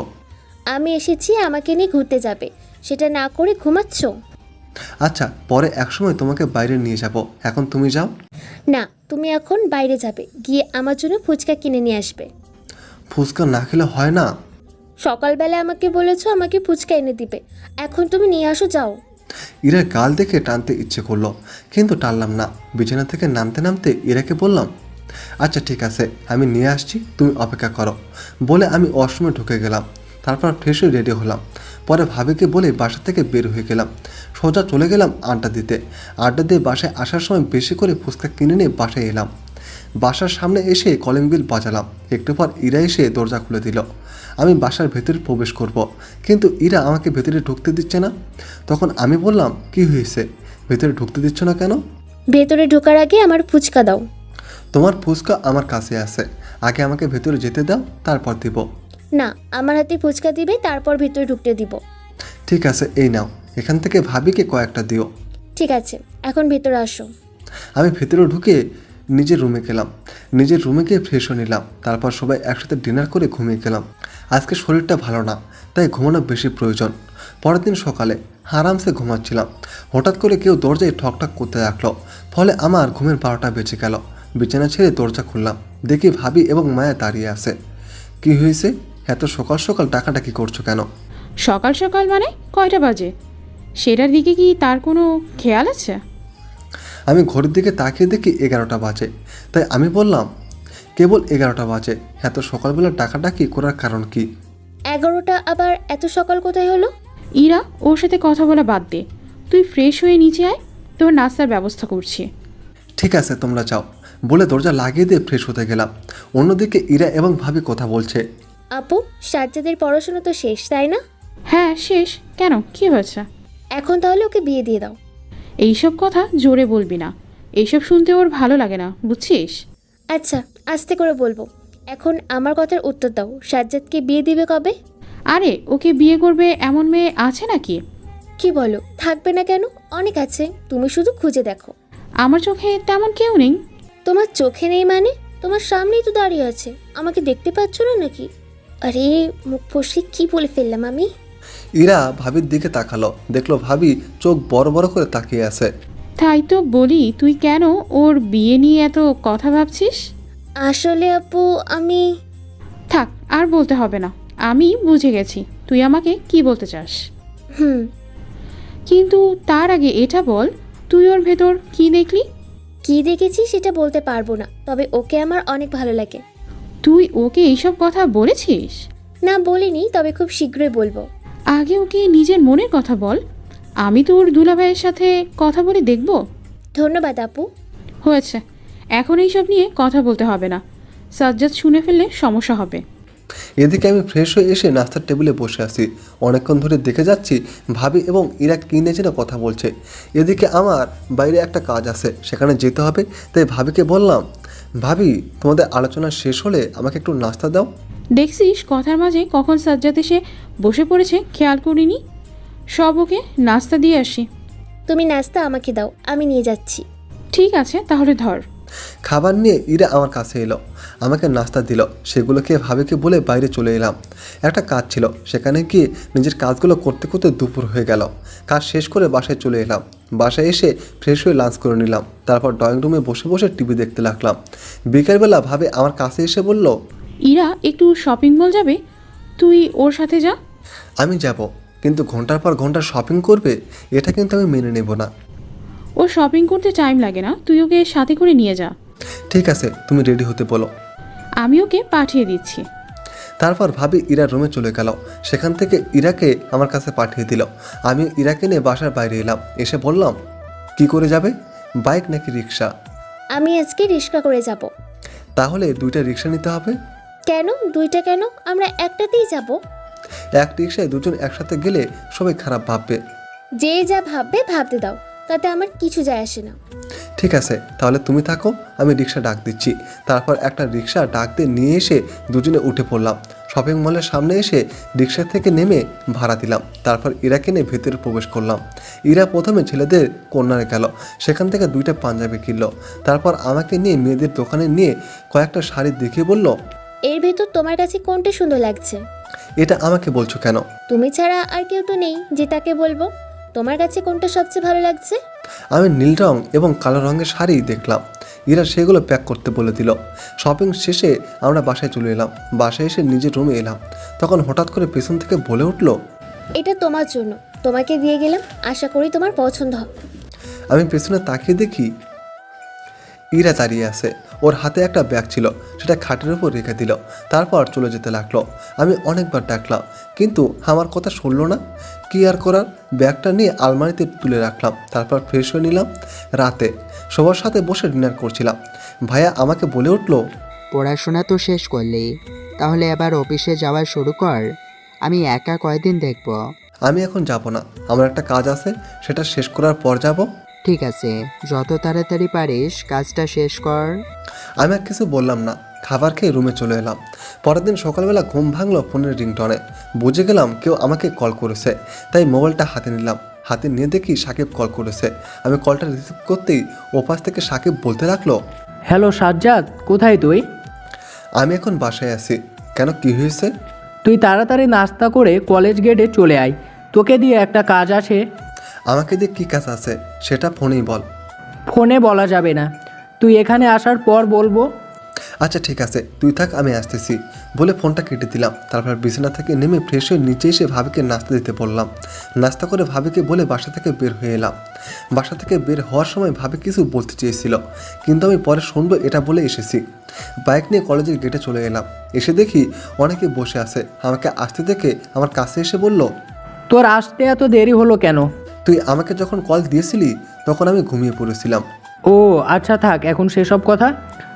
আমি এসেছি আমাকে নিয়ে ঘুরতে যাবে, সেটা না করে ঘুমাচ্ছ? আচ্ছা, পরে একসময় তোমাকে বাইরে নিয়ে যাব, এখন তুমি যাও। না, তুমি এখন বাইরে যাবে, গিয়ে আমার জন্য ফুচকা কিনে নিয়ে আসবে। ফুচকা না খেলে হয় না? সকালবেলা আমাকে বলেছো আমাকে ফুচকা এনে দিবে, এখন তুমি নিয়ে আসো, যাও। ইরার গাল দেখে টানতে ইচ্ছে করলো, কিন্তু টানলাম না। বিছানা থেকে নামতে নামতে ইরাকে বললাম, আচ্ছা ঠিক আছে, আমি নিয়ে আসছি, তুমি অপেক্ষা করো। বলে আমি ওয়াশরুমে ঢুকে গেলাম। তারপর ফ্রেশ হয়ে রেডি হলাম। পরে ভাবিকে বলে বাসা থেকে বের হয়ে গেলাম। সোজা চলে গেলাম আড্ডা দিতে। আড্ডা দিয়ে বাসায় আসার সময় বেশি করে ফুচকা কিনে নিয়ে বাসায় এলাম। বাসার সামনে এসে কলিং বেল বাজালাম। একটু পর ইরা এসে দরজা খুলে দিল। আমি বাসার ভেতরে প্রবেশ করব, কিন্তু ইরা আমাকে ভেতরে ঢুকতে দিচ্ছে না। তখন আমি বললাম, কি হয়েছে, ভেতরে ঢুকতে দিচ্ছ না কেন? ভেতরে ঢোকার আগে আমার ফুচকা দাও। তোমার ফুচকা আমার কাছে আছে, আগে আমাকে ভেতরে যেতে দাও, তারপর দিব। না, আমার হাতে ফুচকা দিবে, তারপর ভিতরে ঢুকতে দিব। ঠিক আছে, এই নাও, এখান থেকে ভাবিকে কয়েকটা দিও। ঠিক আছে, এখন ভিতরে আসো। আমি ভেতরে ঢুকে নিজের রুমে গেলাম। নিজের রুমে গিয়ে ফ্রেশ হয়ে নিলাম। তারপর সবাই একসাথে ডিনার করে ঘুমিয়ে গেলাম। আজকে শরীরটা ভালো না, তাই ঘুমানো বেশি প্রয়োজন। পরের দিন সকালে আরামসে ঘুমাচ্ছিলাম, হঠাৎ করে কেউ দরজায় ঠকঠক করতে রাখলো। ফলে আমার ঘুমের 12টা বেজে গেল। বিছানা ছেড়ে দরজা খুললাম, দেখি ভাবি এবং মায়া দাঁড়িয়ে আছে। কি হয়েছে? এত সকাল সকাল ডাকাডাকি করছো কেন? সকাল সকাল মানে কয়টা বাজে? সেটার দিকে কি তার কোনো খেয়াল আছে? আমি ঘড়ির দিকে তাকিয়ে দেখি 11টা বাজে। তাই আমি বললাম, কেবল 11টা বাজে, এত সকালবেলা ডাকাডাকি করার কারণ কি? 11টা আবার এত সকাল কোথায় হলো? ইরা, ওর সাথে কথা বলা বাদ দে, তুই ফ্রেশ হয়ে নিচে আয়, তোর নাস্তার ব্যবস্থা করছি। ঠিক আছে, তোমরা যাও বলে দরজা লাগিয়ে দিয়ে ফ্রেশ হতে গেলাম। অন্যদিকে ইরা এবং ভাবি কথা বলছে। আপু, সাজ্জাদের পড়াশোনা তো শেষ, তাই না? হ্যাঁ শেষ। কেন, কি হয়েছে? এখন তাহলে ওকে বিয়ে দিয়ে দাও। এইসব কথা জোরে বলবি না, এইসব শুনতে ওর ভালো লাগে না, বুঝছিস? আচ্ছা, আস্তে করে বলবো। এখন আমার কথার উত্তর দাও, সাজ্জাদকে বিয়ে দিবে কবে? আরে, ওকে বিয়ে করবে এমন মেয়ে আছে নাকি? কি বলো, থাকবে না কেন? অনেক আছে, তুমি শুধু খুঁজে দেখো। আমার চোখে তেমন কেউ নেই। তোমার চোখে নেই মানে? তোমার সামনেই তো দাঁড়িয়ে আছে, আমাকে দেখতে পাচ্ছ না নাকি? আরে, মুখ ফসকে কি বলে ফেললাম আমি? ইরা ভাবির দিকে তাকালো, দেখলো ভাবি চোখ বড় বড় করে তাকিয়ে আছে। তাই তো বলি, তুই কেন ওর বিয়ে নিয়ে এত কথা ভাবছিস? আসলে আপু, আমি থাক, আর বলতে হবে না, আমি বুঝে গেছি তুই আমাকে কি বলতে চাস। হুম কিন্তু তার আগে এটা বল, তুই ওর ভেতর কি দেখলি? কি দেখেছি সেটা বলতে পারবো না, তবে ওকে আমার অনেক ভালো লাগে। তুই ওকে এইসব কথা বলেছিস? না বলিনি, তবে খুব শীঘ্রই বলবো। আগে ওকে নিজের মনের কথা বল, আমি তোর দুলাভাইয়ের সাথে কথা বলে দেখব। ধন্যবাদ আপু। হয়েছে, এখন এইসব নিয়ে কথা বলতে হবে না, সাজ্জাদ শুনে ফেললে সমস্যা হবে। এদিকে আমি ফ্রেশ হয়ে এসে নাস্তার টেবিলে বসে আছি। অনেকক্ষণ ধরে দেখে যাচ্ছি ভাবি এবং ইরা কী নিয়ে যেন কথা বলছে। এদিকে আমার বাইরে একটা কাজ আছে, সেখানে যেতে হবে। তাই ভাবিকে বললাম, ভাবি, তোমাদের আলোচনা শেষ হলে আমাকে একটু নাস্তা দাও। দেখছিস কথার মাঝে কখন সাজ্জাদ এসে বসে পড়েছে, খেয়াল করিনি। সব ওকে নাস্তা দিয়ে আসি। তুমি নাস্তা আমাকে দাও, আমি নিয়ে যাচ্ছি। ঠিক আছে, তাহলে ধর। খাবার নিয়ে ইরা আমার কাছে এলো, আমাকে নাস্তা দিল। সেগুলো খেয়ে ভাবিকে বলে বাইরে চলে এলাম। একটা কাজ ছিল, সেখানে গিয়ে নিজের কাজগুলো করতে করতে দুপুর হয়ে গেল। কাজ শেষ করে বাসায় চলে এলাম। বাসায় এসে ফ্রেশ হয়ে লাঞ্চ করে নিলাম। তারপর ড্রয়িং রুমে বসে বসে টিভি দেখতে লাগলাম। বিকেলবেলা ভাবে আমার কাছে এসে বলল, ইরা একটু শপিং মল যাবে, তুই ওর সাথে যা। আমি যাব, কিন্তু ঘন্টার পর ঘন্টা শপিং করবে, এটা কিন্তু আমি মেনে নেব না। ও শপিং করতে টাইম লাগে না, তুই ওকে সাথে করে নিয়ে যা। ঠিক আছে, তুমি রেডি হতে বলো। আমি ওকে পাঠিয়ে দিচ্ছি। তারপর ভাবি ইরার রুমে চলে গেল। সেখান থেকে ইরাকে আমার কাছে পাঠিয়ে দিল। আমি ইরাকে নিয়ে বাসার বাইরে এলাম। এসে বললাম, কি করে যাবে, বাইক নাকি রিক্সা? আমি আজকে রিক্সা করে যাব। তাহলে 2টা রিক্সা নিতে হবে। কেন 2টা কেন? আমরা একটাতেই যাব। এক রিক্সায় দুজন একসাথে গেলে সবাই খারাপ ভাববে। যে যা ভাববে ভাবতে দাও, তাতে আমার কিছু যায় আসে না। ঠিক আছে, তাহলে তুমি থাকো, আমি রিক্সা ডাক দিচ্ছি। তারপর একটা রিক্সা ডাক দিয়ে নিয়ে এসে দুজনে উঠে পড়লাম। শপিং মলের সামনে এসে রিক্সা থেকে নেমে ভাড়া দিলাম। তারপর ইরাকে নিয়ে ভেতরে প্রবেশ করলাম। ইরা প্রথমে ছেলেদের কর্নারে গেল, সেখান থেকে 2টা পাঞ্জাবি কিনলো। তারপর আমাকে নিয়ে মেয়েদের দোকানে নিয়ে কয়েকটা শাড়ি দেখিয়ে বলল, এর ভেতর তোমার কাছে কোনটা সুন্দর লাগছে? এটা আমাকে বলছো কেন? তুমি ছাড়া আর কেউ তো নেই যে তাকে বলবো। তোমার কাছে কোনটা সবচেয়ে ভালো লাগছে? আমি নীল রং এবং কালো রঙের শাড়ি দেখলাম। ইরা সেগুলো প্যাক করতে বলে দিল। শপিং শেষে আমরা বাসায় চলে এলাম। বাসায় এসে নিজের রুমে এলাম। তখন হঠাৎ করে পেছন থেকে বলে উঠল, এটা তোমার জন্য, তোমাকে দিয়ে গেলাম, আশা করি তোমার পছন্দ হবে। আমি পেছনে তাকিয়ে দেখি ইরা দাঁড়িয়ে আছে। ওর হাতে একটা ব্যাগ ছিল, সেটা খাটের উপর রেখে দিল। তারপর চলে যেতে লাগলো। আমি অনেকবার ডাকলাম, কিন্তু আমার কথা শুনলো না। কি আর করার, ব্যাগটা নিয়ে আলমারিতে তুলে রাখলাম। তারপর ফ্রেশ হয়ে নিলাম। রাতে সবার সাথে বসে ডিনার করছিলাম। ভাইয়া আমাকে বলে উঠলো, পড়াশোনা তো শেষ করলি, তাহলে এবার অফিসে যাওয়া শুরু কর। আমি একা কয়দিন দেখব? আমি এখন যাব না, আমার একটা কাজ আছে, সেটা শেষ করার পর যাব। ঠিক আছে, যত তাড়াতাড়ি পারিস কাজটা শেষ কর। আমি আর কিছু বললাম না। খাবার খেয়ে রুমে চলে এলাম। পরের দিন সকালবেলা ঘুম ভাঙলো ফোনের রিংটনে। বুঝে গেলাম কেউ আমাকে কল করেছে, তাই মোবাইলটা হাতে নিলাম। হাতে নিয়ে দেখি সাকিব কল করেছে। আমি কলটা রিসিভ করতেই ওপাশ থেকে সাকিব বলতে লাগলো, হ্যালো সাজ্জাদ, কোথায় তুই? আমি এখন বাসায় আছি। কেন, কি হয়েছে? তুই তাড়াতাড়ি নাস্তা করে কলেজ গেটে চলে আয়, তোকে দিয়ে একটা কাজ আছে। আমাকে দিয়ে কী কাজ আছে সেটা ফোনেই বল। ফোনে বলা যাবে না, তুই এখানে আসার পর বলবো। আচ্ছা ঠিক আছে, তুই থাক, আমি আসতেছি বলে ফোনটা কেটে দিলাম। তারপর বিছানা থেকে নেমে ফ্রেশ হয়ে নিচে এসে ভাবিকে নাস্তা দিতে বললাম। নাস্তা করে ভাবিকে বলে বাসা থেকে বের হয়ে এলাম। বাসা থেকে বের হওয়ার সময় ভাবি কিছু বলতে চেয়েছিল, কিন্তু আমি পরে শুনবো এটা বলে এসেছি। বাইক নিয়ে কলেজের গেটে চলে এলাম। এসে দেখি অনেকে বসে আছে। আমাকে আসতে দেখে আমার কাছে এসে বলল, তোর আসতে এত দেরি হলো কেন? তুই আমাকে যখন কল দিয়েছিলি তখন আমি ঘুমিয়ে পড়েছিলাম। ও আচ্ছা থাক এখন সেসব কথা,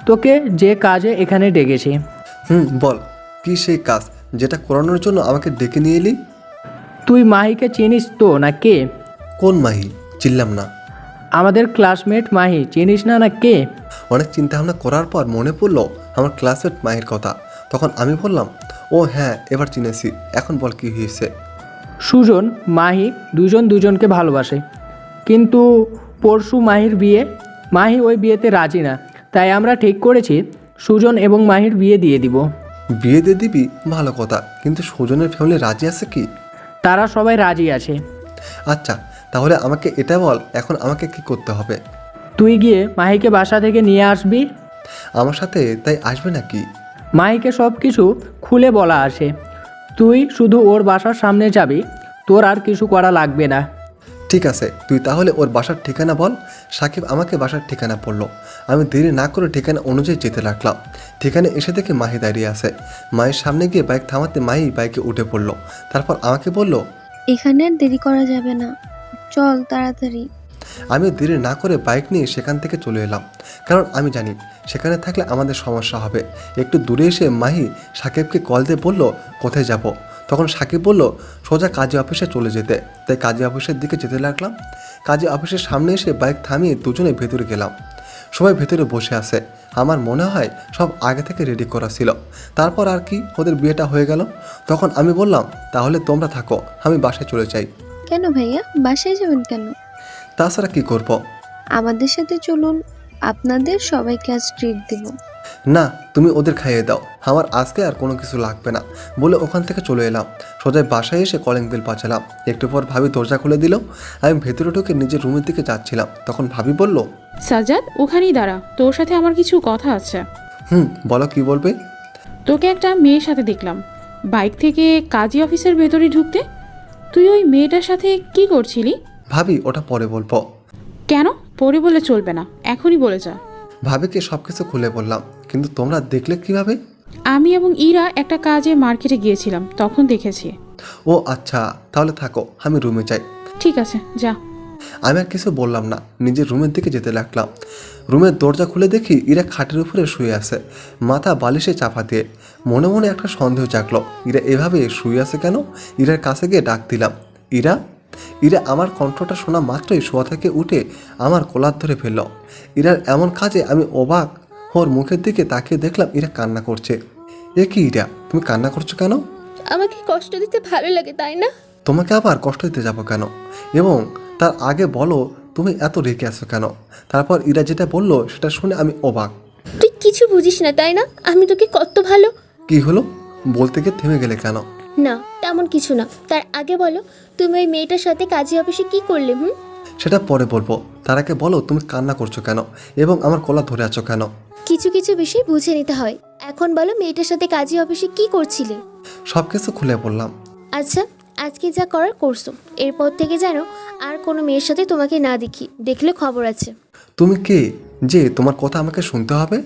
তোকে যে কাজে এখানে ডেকেছি। বল, কি সেই কাজ যেটা করানোর জন্য আমাকে ডেকে নিয়ে এলি? তুই মাহিকে চিনিস তো না কে? কোন মাহি? চিনলাম না। আমাদের ক্লাসমেট মাহি, চিনিস না না কে? অনেক চিন্তাভাবনা করার পর মনে পড়লো আমার ক্লাসমেট মাহির কথা। তখন আমি বললাম, ও হ্যাঁ, এবার চিনেছি। এখন বল কি হয়েছে? সুজন মাহি দুজন দুজনকে ভালোবাসে, কিন্তু পরশু মাহির বিয়ে, মাহি ওই বিয়েতে রাজি না, তাই আমরা ঠিক করেছি সুজন এবং মাহির বিয়ে দিয়ে দিব। বিয়ে দিয়ে দিবি? ভালো কথা, কিন্তু সুজনের ফ্যামিলি রাজি আছে কি? তারা সবাই রাজি আছে। আচ্ছা, তাহলে আমাকে এটা বল, এখন আমাকে কি করতে হবে? তুই গিয়ে মাহিকে বাসা থেকে নিয়ে আসবি। আমার সাথে তাই আসবে নাকি? মাহিকে সব কিছু খুলে বলা আসে, তুই শুধু ওর বাসার সামনে যাবি, তোর আর কিছু করা লাগবে না। ঠিক আছে, তুই তাহলে ওর বাসার ঠিকানা বল। সাকিব আমাকে বাসার ঠিকানা বলল। আমি দেরি না করে ঠিকানা অনুযায়ী যেতে লাগলাম। ঠিকানা এসে দেখে মাহি দাঁড়িয়ে আছে। মায়ের সামনে গিয়ে বাইক থামাতে মাহি বাইকে উঠে পড়ল। তারপর আমাকে বলল, এখানে আর দেরি করা যাবে না, চল তাড়াতাড়ি। আমি দেরি না করে বাইক নিয়ে সেখান থেকে চলে এলাম, কারণ আমি জানি সেখানে থাকলে আমাদের সমস্যা হবে। একটু দূরে এসে মাহি সাকিবকে কল দিয়ে বলল, কোথায় যাব? তখন সাকিব বলল সোজা কাজী অফিসে চলে যেতে। তাই কাজী অফিসের দিকে যেতে লাগলাম। কাজী অফিসের সামনে এসে বাইক থামিয়ে দুজনে ভেতরে গেলাম। সবাই ভেতরে বসে আছে। আমার মনে হয় সব আগে থেকে রেডি করা ছিল। তারপর আর কি, ওদের বিয়েটা হয়ে গেল। তখন আমি বললাম, তাহলে তোমরা থাকো, আমি বাসায় চলে যাই। কেন ভাইয়া, বাসায় যাবেন কেন? তাছাড়া কি করব? আমাদের সাথে চলুন, আপনাদের সবাইকে আজ ট্রিট দেব। না, তুমি ওদের খাইয়ে দাও, আমার আজকে আর কোনো কিছু লাগবে না বলে ওখান থেকে চলে এলাম। সোজা বাসায় এসে কলিং বেল বাজালাম। একটু পর ভাবি দরজা খুলে দিল। আমি ভেতরে ঢুকে নিজের রুমের দিকে যাচ্ছিলাম। তখন ভাবি বলল, সাজ্জাদ, ওখানেই দাঁড়া, তোর সাথে আমার কিছু কথা আছে। বলো, কি বলবে? তোকে একটা মেয়ের সাথে দেখলাম বাইক থেকে কাজী অফিসের ভেতরে ঢুকতে। তুই ওই মেয়েটার সাথে কি করছিলি? ভাবি, ওটা পরে বলবো। কেন? পরে বলে চলবে না, এখনই বলে যা। ভাবিকে সব কিছু খুলে বললাম, কিন্তু তোমরা দেখলে কিভাবে? আমি এবং ইরা একটা কাজে মার্কেটে গিয়েছিলাম, তখন দেখেছি। ও আচ্ছা, তাহলে থাকো, আমি রুমে যাই। ঠিক আছে, যা। আমি আর কিছু বললাম না, নিজের রুমের দিকে যেতে লাগলাম। রুমের দরজা খুলে দেখি ইরা খাটের উপরে শুয়ে আছে, মাথা বালিশে চাপা দিয়ে। মনে মনে একটা সন্দেহ জাগলো, ইরা এভাবে শুয়ে আছে কেন? ইরার কাছে গিয়ে ডাক দিলাম, ইরা। ইরা আমার কণ্ঠটা শোনা মাত্রই শোয়া থেকে উঠে আমার কোলার ধরে ফেলল। ইরার এমন কাজে আমি অবাক। ওর মুখের দিকে তাকিয়ে দেখলাম ইরা কান্না করছে। এ কি ইরা, তুমি কান্না করছো কেন? আমাকে কষ্ট দিতে ভালো লাগে, তাই না? তোমাকে আবার কষ্ট দিতে যাবো কেন? এবং তার আগে বলো, তুমি এত রেগে আছো কেন? তারপর ইরা যেটা বললো সেটা শুনে আমি অবাক। তুই কিছু বুঝিস না, তাই না? আমি তোকে কত ভালো। কি হলো? বলতে গিয়ে থেমে গেলে কেন? না, তেমন কিছু না। তার আগে বলো, তুমি ওই মেয়েটার সাথে কাজী অফিসে কি করলে? সেটা পরে বলবো। তার আগে বলো, তুমি কান্না করছো কেন এবং আমার গলা ধরে আছো কেন? কিছু কিছু বিষয় বুঝে নিতে হয়। এখন বলো, মেয়েটার সাথে কাজী অফিসে কি করছিলে? সব কিছু খুলে বললাম। আচ্ছা, আজকে যা করার করছো, এরপর থেকে যেন আর কোনো মেয়ের সাথে তোমাকে না দেখি, দেখলে খবর আছে। তুমি কে যে তোমার কথা আমাকে শুনতে হবে?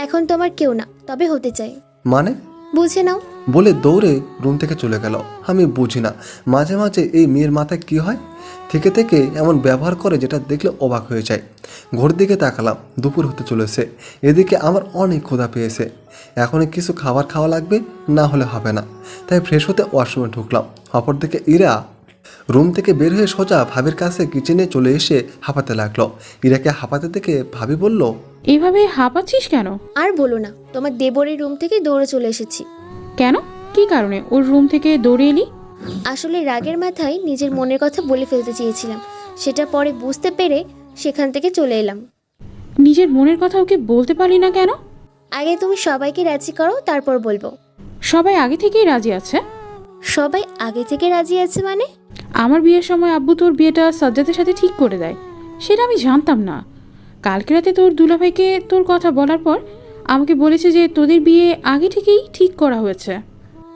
এখন তোমার কেউ না, তবে হতে চাই। মানে? বুঝে নাও। বলে দৌড়ে রুম থেকে চলে গেল। আমি বুঝি না মাঝে মাঝে এই মেয়ের মাথায় কি হয়, থেকে থেকে এমন ব্যবহার করে যেটা দেখলে অবাক হয়ে যায়। ঘড়ির দিকে তাকালাম, দুপুর হতে চলেছে। এদিকে আমার অনেক ক্ষুধা পেয়েছে। এখনই কিছু খাবার খাওয়া লাগবে, না হলে হবে না। তাই ফ্রেশ হতে ওয়াশরুমে ঢুকলাম। অপরদিকে ইরা রুম থেকে বের হয়ে সোজা ভাবির কাছে কিচেনে চলে এসে হাঁপাতে লাগলো। ইরাকে হাঁপাতে দেখে ভাবি বলল, এভাবে হাঁপাচ্ছিস কেন? আর বলো না, তোমার দেবরের রুম থেকে দৌড়ে চলে এসেছি। কেন? কি কারণে ওর রুম থেকে দৌড়ে এলি? আসলে রাগের মাথায় নিজের মনের কথা বলে ফেলতে চেয়েছিলাম, সেটা পরে বুঝতে পেরে সেখান থেকে চলে এলাম। নিজের মনের কথা ওকে বলতে পারলি না কেন? আগে তুমি সবাইকে রাজি করো, তারপর বলবো। সবাই আগে থেকেই রাজি আছে। সবাই আগে থেকে রাজি আছে মানে? আমার বিয়ের সময় আব্বু তোর বিয়েটা সাজ্জাদের সাথে ঠিক করে দেয়, সেটা আমি জানতাম না। কালকে রাতে তোর দুলাভাইকে তোর কথা বলার পর আমাকে বলেছে যে তোদের বিয়ে আগে থেকেই ঠিক করা হয়েছে।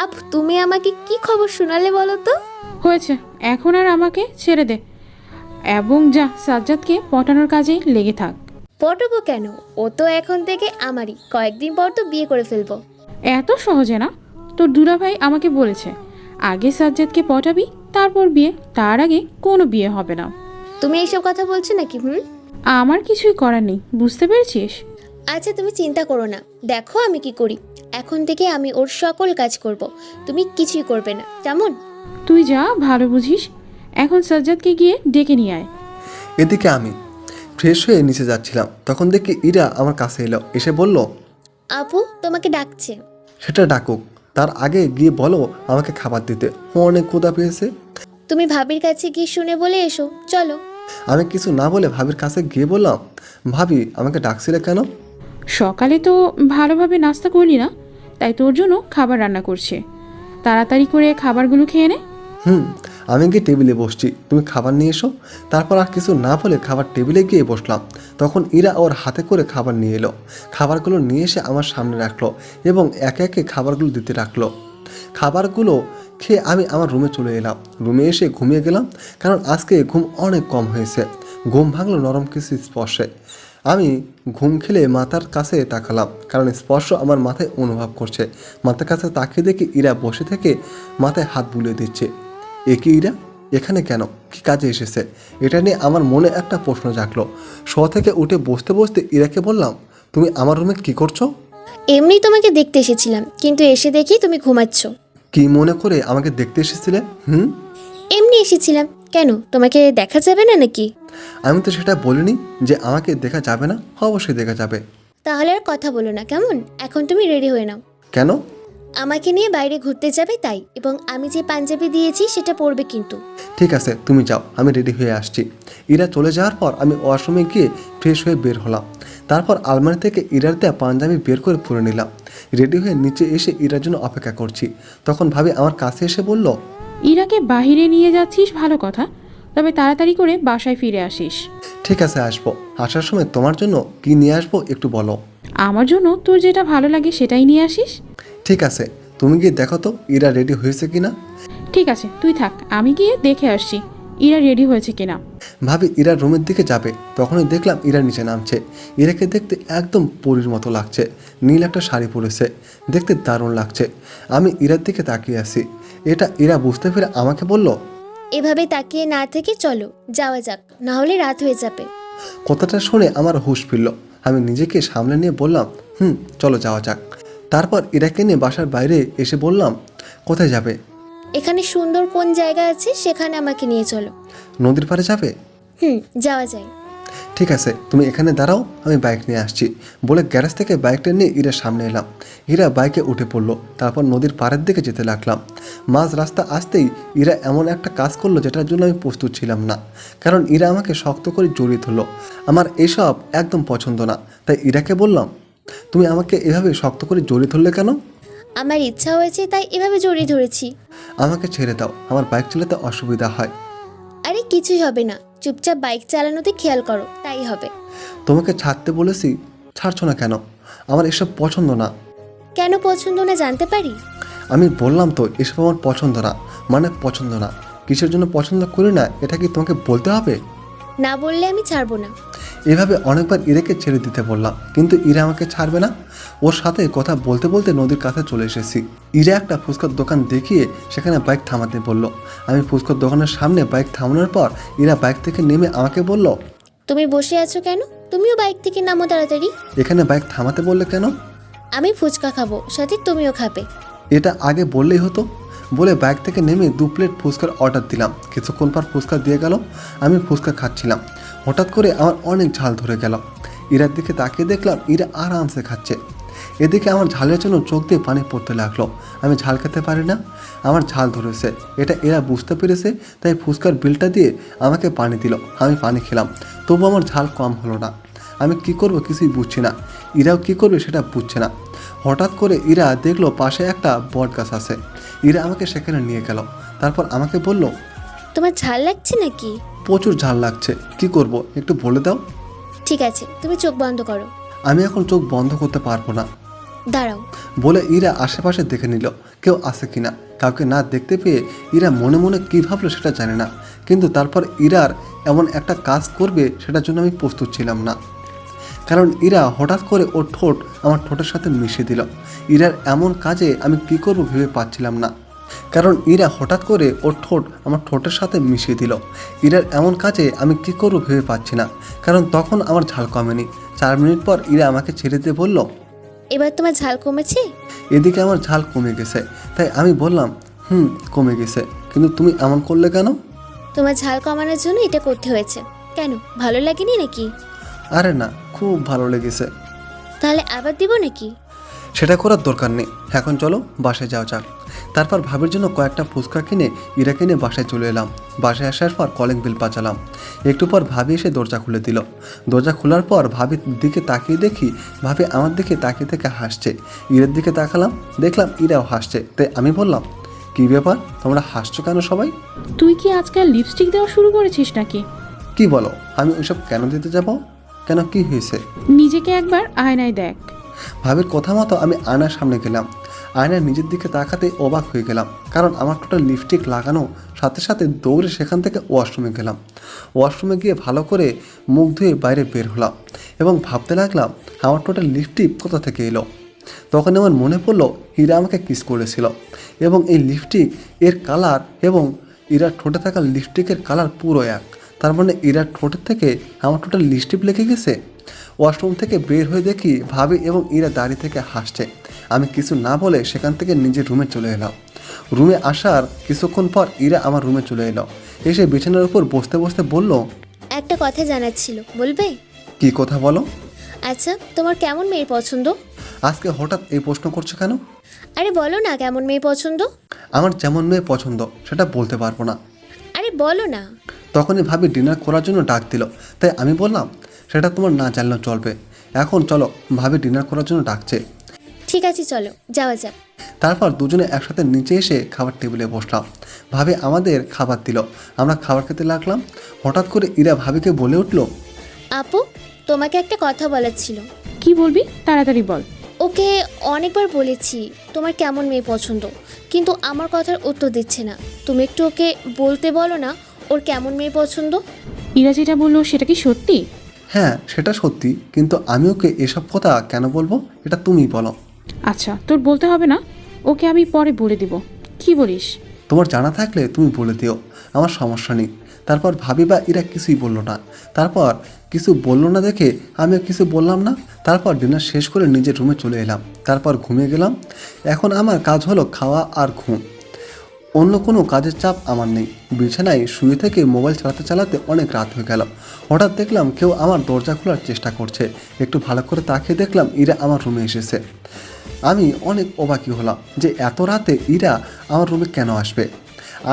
আপু, তুমি আমাকে কি খবর শোনালে বলো তো? হয়েছে, এখন আর আমাকে ছেড়ে দে এবং যা সাজ্জাদকে পটানোর কাজে লেগে থাক। পটবো কেন? ও তো এখন থেকে আমারই, কয়েকদিন পর তো বিয়ে করে ফেলবো। এত সহজে না। তোর দুলাভাই আমাকে বলেছে আগে সাজ্জাদকে পটাবি, তারপর বিয়ে, তার আগে কোনো বিয়ে হবে না। তুমি এইসব কথা বলছো নাকি? আমার কিছুই করার নেই, বুঝতে পেরেছিস? আচ্ছা, তুমি চিন্তা করো না, দেখো আমি কি করি। এখন থেকে আমি ওর সকল কাজ করব, তুমি কিছুই করবে না, কেমন? তুই যা ভালো বুঝিস। এখন সাজ্জাদকে গিয়ে ডেকে নিয়ে আয়। এদিকে আমি ফ্রেশ হয়ে নিচে যাচ্ছিলাম, তখন দেখি ইরা আমার কাছে এলো, এসে বলল, আপু তোমাকে ডাকছে। সেটা ডাকুক, তার আগে গিয়ে বলো আমাকে খাবার দিতে, ও অনেক ক্ষুধা পেয়েছে। তুমি ভাবির কাছে গিয়ে শুনে বলে এসো, চলো। আমি কিছু না বলে ভাবির কাছে গিয়ে বললাম, ভাবি আমাকে ডাকছিলে কেন? সকালে তো ভালোভাবে নাস্তা করলি না, তাই তোর জন্য খাবার রান্না করছে। তাড়াতাড়ি করে খাবারগুলো খেয়ে নে। আমি গিয়ে টেবিলে বসছি, তুমি খাবার নিয়ে এসো। তারপর আর কিছু না বলে খাবার টেবিলে গিয়ে বসলাম। তখন ইরা ওর হাতে করে খাবার নিয়ে এলো। খাবারগুলো নিয়ে এসে আমার সামনে রাখলো এবং একে একে খাবারগুলো দিতে রাখলো। খাবারগুলো খেয়ে আমি আমার রুমে চলে এলাম। রুমে এসে ঘুমিয়ে গেলাম, কারণ আজকে ঘুম অনেক কম হয়েছে। ঘুম ভাঙলো নরম কিছু স্পর্শে। আমি ঘুম খেলে মাথার কাছে তাকালাম, কারণ স্পর্শ আমার মাথায় অনুভব করছে। মাথার কাছে তাকিয়ে দেখি ইরা বসে থেকে মাথায় হাত বুলিয়ে দিচ্ছে। কি ইরা এখানে কেন, কি কাজে এসেছে? এটা নিয়ে আমার মনে একটা প্রশ্ন জাগলো। শোয়া থেকে উঠে বসতে বসতে ইরাকে বললাম, তুমি আমার রুমে কি করছো? এমনি তোমাকে দেখতে এসেছিলাম, কিন্তু এসে দেখি তুমি ঘুমাচ্ছ। কি মনে করে আমাকে দেখতে এসেছিলে? এমনি এসেছিলাম। কেন, তোমাকে দেখা যাবে না নাকি? আমি তো সেটা বলিনি যে আমাকে দেখা যাবে না, অবশ্যই দেখা যাবে। তাহলে আর কথা বলো না, কেমন? এখন তুমি রেডি হয়ে নাও। কেন? আমাকে নিয়ে বাইরে ঘুরতে যাবে তাই, এবং আমি যে পাঞ্জাবি দিয়েছি সেটা পরবে কিন্তু। ঠিক আছে, তুমি যাও, আমি রেডি হয়ে আসছি। ইরা চলে যাওয়ার পর আমি ওয়াশরুমে গিয়ে ফ্রেশ হয়ে বের হলাম। তারপর আলমারি থেকে ইরার দেওয়া পাঞ্জাবি বের করে পরে নিলাম। রেডি হয়ে নিচে এসে ইরার জন্য অপেক্ষা করছি। তখন ভাবি আমার কাছে এসে বলল, ইরাকে বাহিরে নিয়ে যাচ্ছিস ভালো কথা, তবে তাড়াতাড়ি করে বাসায় ফিরে আসিস। ঠিক আছে, আসবো। আসার সময় তোমার জন্য কি নিয়ে আসবো একটু বলো। আমার জন্য তোর যেটা ভালো লাগে সেটাই নিয়ে আসিস। ঠিক আছে, তুমি গিয়ে দেখো তো ইরা রেডি হয়েছে কিনা। ঠিক আছে, তুই থাক, আমি গিয়ে দেখে আসছি ইরা রেডি হয়েছে কিনা। ভাবি ইরা রুমের দিকে যাবে, তখনই দেখলাম ইরা নিচে নামছে। ইরাকে দেখতে একদম পরীর মতো লাগছে। নীল একটা শাড়ি পরেছে, দেখতে দারুণ লাগছে। আমি ইরার দিকে তাকিয়ে আছি। এটা ইরা বুঝতে পেরে আমাকে বলল, এভাবে তাকিয়ে না থেকে চলো, যাওয়া যাক, না হলে রাত হয়ে যাবে। কথাটা শুনে আমার হুঁশ ফিরল। আমি নিজেকে সামলে নিয়ে বললাম, চলো যাওয়া যাক। তারপর ইরাকে নিয়ে বাসার বাইরে এসে বললাম, কোথায় যাবে? এখানে সুন্দর কোন জায়গা আছে সেখানে আমাকে নিয়ে চলো। নদীর পাড়ে যাবে? যাওয়া যায়। ঠিক আছে, তুমি এখানে দাঁড়াও, আমি বাইক নিয়ে আসছি বলে গ্যারেজ থেকে বাইকটা নিয়ে ইরার সামনে এলাম। ইরা বাইকে উঠে পড়লো। তারপর নদীর পাড়ের দিকে যেতে লাগলাম। মাঝ রাস্তা আসতেই ইরা এমন একটা কাজ করলো যেটার জন্য আমি প্রস্তুত ছিলাম না, কারণ ইরা আমাকে শক্ত করে জড়িয়ে ধরলো। আমার এসব একদম পছন্দ না, তাই ইরাকে বললাম, তুমি আমাকে এভাবে শক্ত করে জড়িয়ে ধরলে কেন? আমার ইচ্ছা হয়েছে তাই এভাবে জড়িয়ে ধরেছি। আমাকে ছেড়ে দাও, আমার বাইক চালাতে অসুবিধা হয়। আরে কিছুই হবে না, চুপচাপ বাইক চালানোতে খেয়াল করো, তাই হবে। তোমাকে ছাড়তে বলেছি, ছাড়ছো না কেন? আমার এসব পছন্দ না। কেন পছন্দ না জানতে পারি? আমি বললাম তো এসব আমার পছন্দ না, মানে পছন্দ না। কিসের জন্য পছন্দ করি না এটা কি তোমাকে বলতে হবে? না বললে আমি ছাড়বো না। এভাবে অনেকবার ইরাকে ছেড়ে দিতে বললাম, কিন্তু ইরা আমাকে ছাড়বে না। ওর সাথে কথা বলতে বলতে নদীর কাছে চলে এসেছি। ইরা একটা ফুচকার দোকান দেখিয়ে সেখানে বাইক থামাতে বলল। আমি ফুচকার দোকানের সামনে বাইক থামানোর পর ইরা বাইক থেকে নেমে আমাকে বলল, তুমি বসে আছো কেন? তুমিও বাইক থেকে নামো তাড়াতাড়ি। এখানে বাইক থামাতে বললে কেন? আমি ফুচকা খাবো, সাথে তুমিও খাবে। এটা আগে বললেই হতো। বলে বাইক থেকে নেমে 2 প্লেট ফুচকার অর্ডার দিলাম। কিছুক্ষণ পর ফুচকা দিয়ে গেল। আমি ফুচকা খাচ্ছিলাম, হঠাৎ করে আমার অনেক ঝাল ধরে গেল। ইরার দিকে তাকিয়ে দেখলাম ইরা আরামসে খাচ্ছে। এদিকে আমার ঝালের জন্য চোখ দিয়ে পানি পড়তে লাগলো। আমি ঝাল খেতে পারি না, আমার ঝাল ধরেছে, এটা এরা বুঝতে পেরেছে, তাই ফুচকার বিলটা দিয়ে আমাকে পানি দিল। আমি পানি খেলাম, তবু আমার ঝাল কম হলো না। আমি কি করব কিছুই বুঝছি না, ইরাও কি করবে সেটা বুঝছে না। হঠাৎ করে ইরা দেখলো পাশে একটা বট গাছ আছে। ইরা আমাকে সেখানে নিয়ে গেল। তারপর আমাকে বলল, তোমার ঝাল লাগছে নাকি? প্রচুর ঝাল লাগছে, কি করব একটু বলে দাও। ঠিক আছে, তুমি চোখ বন্ধ করো। আমি এখন চোখ বন্ধ করতে পারবো না। দাঁড়াও। বলে ইরা আশেপাশে দেখে নিল কেউ আছে কিনা। কাউকে না দেখতে পেয়ে ইরা মনে মনে কী ভাবলো সেটা জানে না, কিন্তু তারপর ইরার এমন একটা কাজ করবে সেটার জন্য আমি প্রস্তুত ছিলাম না। কারণ ইরা হঠাৎ করে ওর ঠোঁট আমার ঠোঁটের সাথে মিশিয়ে দিল। ইরার এমন কাজে আমি কি করব ভেবে পাচ্ছিলাম না, কারণ ইরা হঠাৎ করে ওর ঠোঁট আমার ঠোঁটের সাথে মিশিয়ে দিল। ইরার এমন কাজে আমি কি করব ভেবে পাচ্ছি না, কারণ তখন আমার ঝাল কমেনি। 4 মিনিট পর ইরা আমাকে ছেড়ে দিয়ে বলল, এবার তোমার ঝাল কমেছে? এদিকে আমার ঝাল কমে গেছে। তাই আমি বললাম, কমে গেছে, কিন্তু তুমি এমন করলে কেন? তোমার ঝাল কমানোর জন্য এটা করতে হয়েছে। কেন, ভালো লাগেনি নাকি? আরে না, খুব ভালো লেগেছে। তাহলে আবার দিব নাকি? সেটা করার দরকার নেই, এখন চলো বাসায় যাওয়া যাক। তারপর ভাবির জন্য কয়েকটা ফুচকা কিনে ইরা কিনে বাসায় চলে এলাম। বাসায় আসার পর কলিং বেল বাজালাম। একটু পর ভাবি এসে দরজা খুলে দিল। দরজা খোলার পর ভাবির দিকে তাকিয়ে দেখি ভাবি আমার দিকে তাকিয়ে থেকে হাসছে। ইরার দিকে তাকালাম, দেখলাম ইরাও হাসছে। তাই আমি বললাম, কী ব্যাপার, তোমরা হাসছো কেন সবাই? তুই কি আজকাল লিপস্টিক দেওয়া শুরু করেছিস নাকি? কি বলো, আমি ওইসব কেন দিতে যাব? কেন, কি হয়েছে? নিজেকে একবার আয়নায় দেখ। ভাবির কথা মতো আমি আয়নার সামনে গেলাম। আয়নার নিজের দিকে তাকাতে অবাক হয়ে গেলাম, কারণ আমার টোটাল লিপস্টিক লাগানো। সাথে সাথে দৌড়ে সেখান থেকে ওয়াশরুমে গেলাম। ওয়াশরুমে গিয়ে ভালো করে মুখ ধুয়ে বাইরে বের হলাম এবং ভাবতে লাগলাম আমার টোটাল লিপস্টিক কোথা থেকে এলো। তখন আমার মনে পড়লো ইরা আমাকে কিস করেছিল এবং এই লিপস্টিক এর কালার এবং ইরার ঠোঁটে থাকা লিপস্টিকের কালার পুরো এক। তার মানে ইরার ঠোঁটের থেকে আমার টোটাল লিপস্টিক লেগে গেছে। ওয়াশরুম থেকে বের হয়ে দেখি ভাবি এবং ইরা দাঁড়িয়ে থেকে হাসছে। আমি কিছু না বলে সেখান থেকে নিজের রুমে চলে এলাম। রুমে আসার কিছুক্ষণ পর ইরা আমার রুমে চলে এলো। এসে বিছানার উপর বসতে বসতে বলল, একটা কথা জানার ছিল, বলবে? কি কথা বলো? আচ্ছা, তোমার কেমন মেয়ে পছন্দ? আজকে হঠাৎ এই প্রশ্ন করছো কেন? আরে বলো না, কেমন মেয়ে পছন্দ? আমার যেমন মেয়ে পছন্দ সেটা বলতে পারবো না। আরে বলো না। তখনই ভাবি ডিনার করার জন্য ডাক দিল। তাই আমি বললাম, সেটা তোমার না জানলেও চলবে, এখন চলো, ভাবি ডিনার করার জন্য ডাকছে। ঠিক আছে, চলো যাওয়া যাক। তারপর দুজনে একসাথে নিচে এসে খাবার টেবিলে বসলাম। ভাবি আমাদের খাবার দিল, আমরা খাবার খেতে লাগলাম। হঠাৎ করে ইরা ভাবিকে বলে উঠল, আপু, তোমাকে একটা কথা বলার ছিল। কি বলবি, তাড়াতাড়ি বল। ওকে অনেকবার বলেছি তোমার কেমন মেয়ে পছন্দ, কিন্তু আমার কথার উত্তর দিচ্ছে না। তুমি একটু ওকে বলতে বলো না ওর কেমন মেয়ে পছন্দ। ইরা যেটা বললো সেটা কি সত্যি? হ্যাঁ সেটা সত্যি, কিন্তু আমি ওকে এসব কথা কেন বলবো, এটা তুমি বলো। আচ্ছা, তোর বলতে হবে না, ওকে আমি পরে বলে দিব। কি বলিস? তোমার জানা থাকলে তুমি বলে দিও, আমার সমস্যা নেই। তারপর ভাবি বা ইরা কিছুই বললো না। তারপর কিছু বললো না দেখে আমিও কিছু বললাম না। তারপর ডিনার শেষ করে নিজের রুমে চলে এলাম। তারপর ঘুমিয়ে গেলাম। এখন আমার কাজ হলো খাওয়া আর ঘুম, অন্য কোনো কাজের চাপ আমার নেই। বিছানায় শুয়ে থেকে মোবাইল চালাতে চালাতে অনেক রাত হয়ে গেল। হঠাৎ দেখলাম কেউ আমার দরজা খোলার চেষ্টা করছে। একটু ভালো করে তাকিয়ে দেখলাম ইরা আমার রুমে এসেছে। আমি অনেক অবাকি হলাম যে এত রাতে ইরা আমার রুমে কেন আসবে।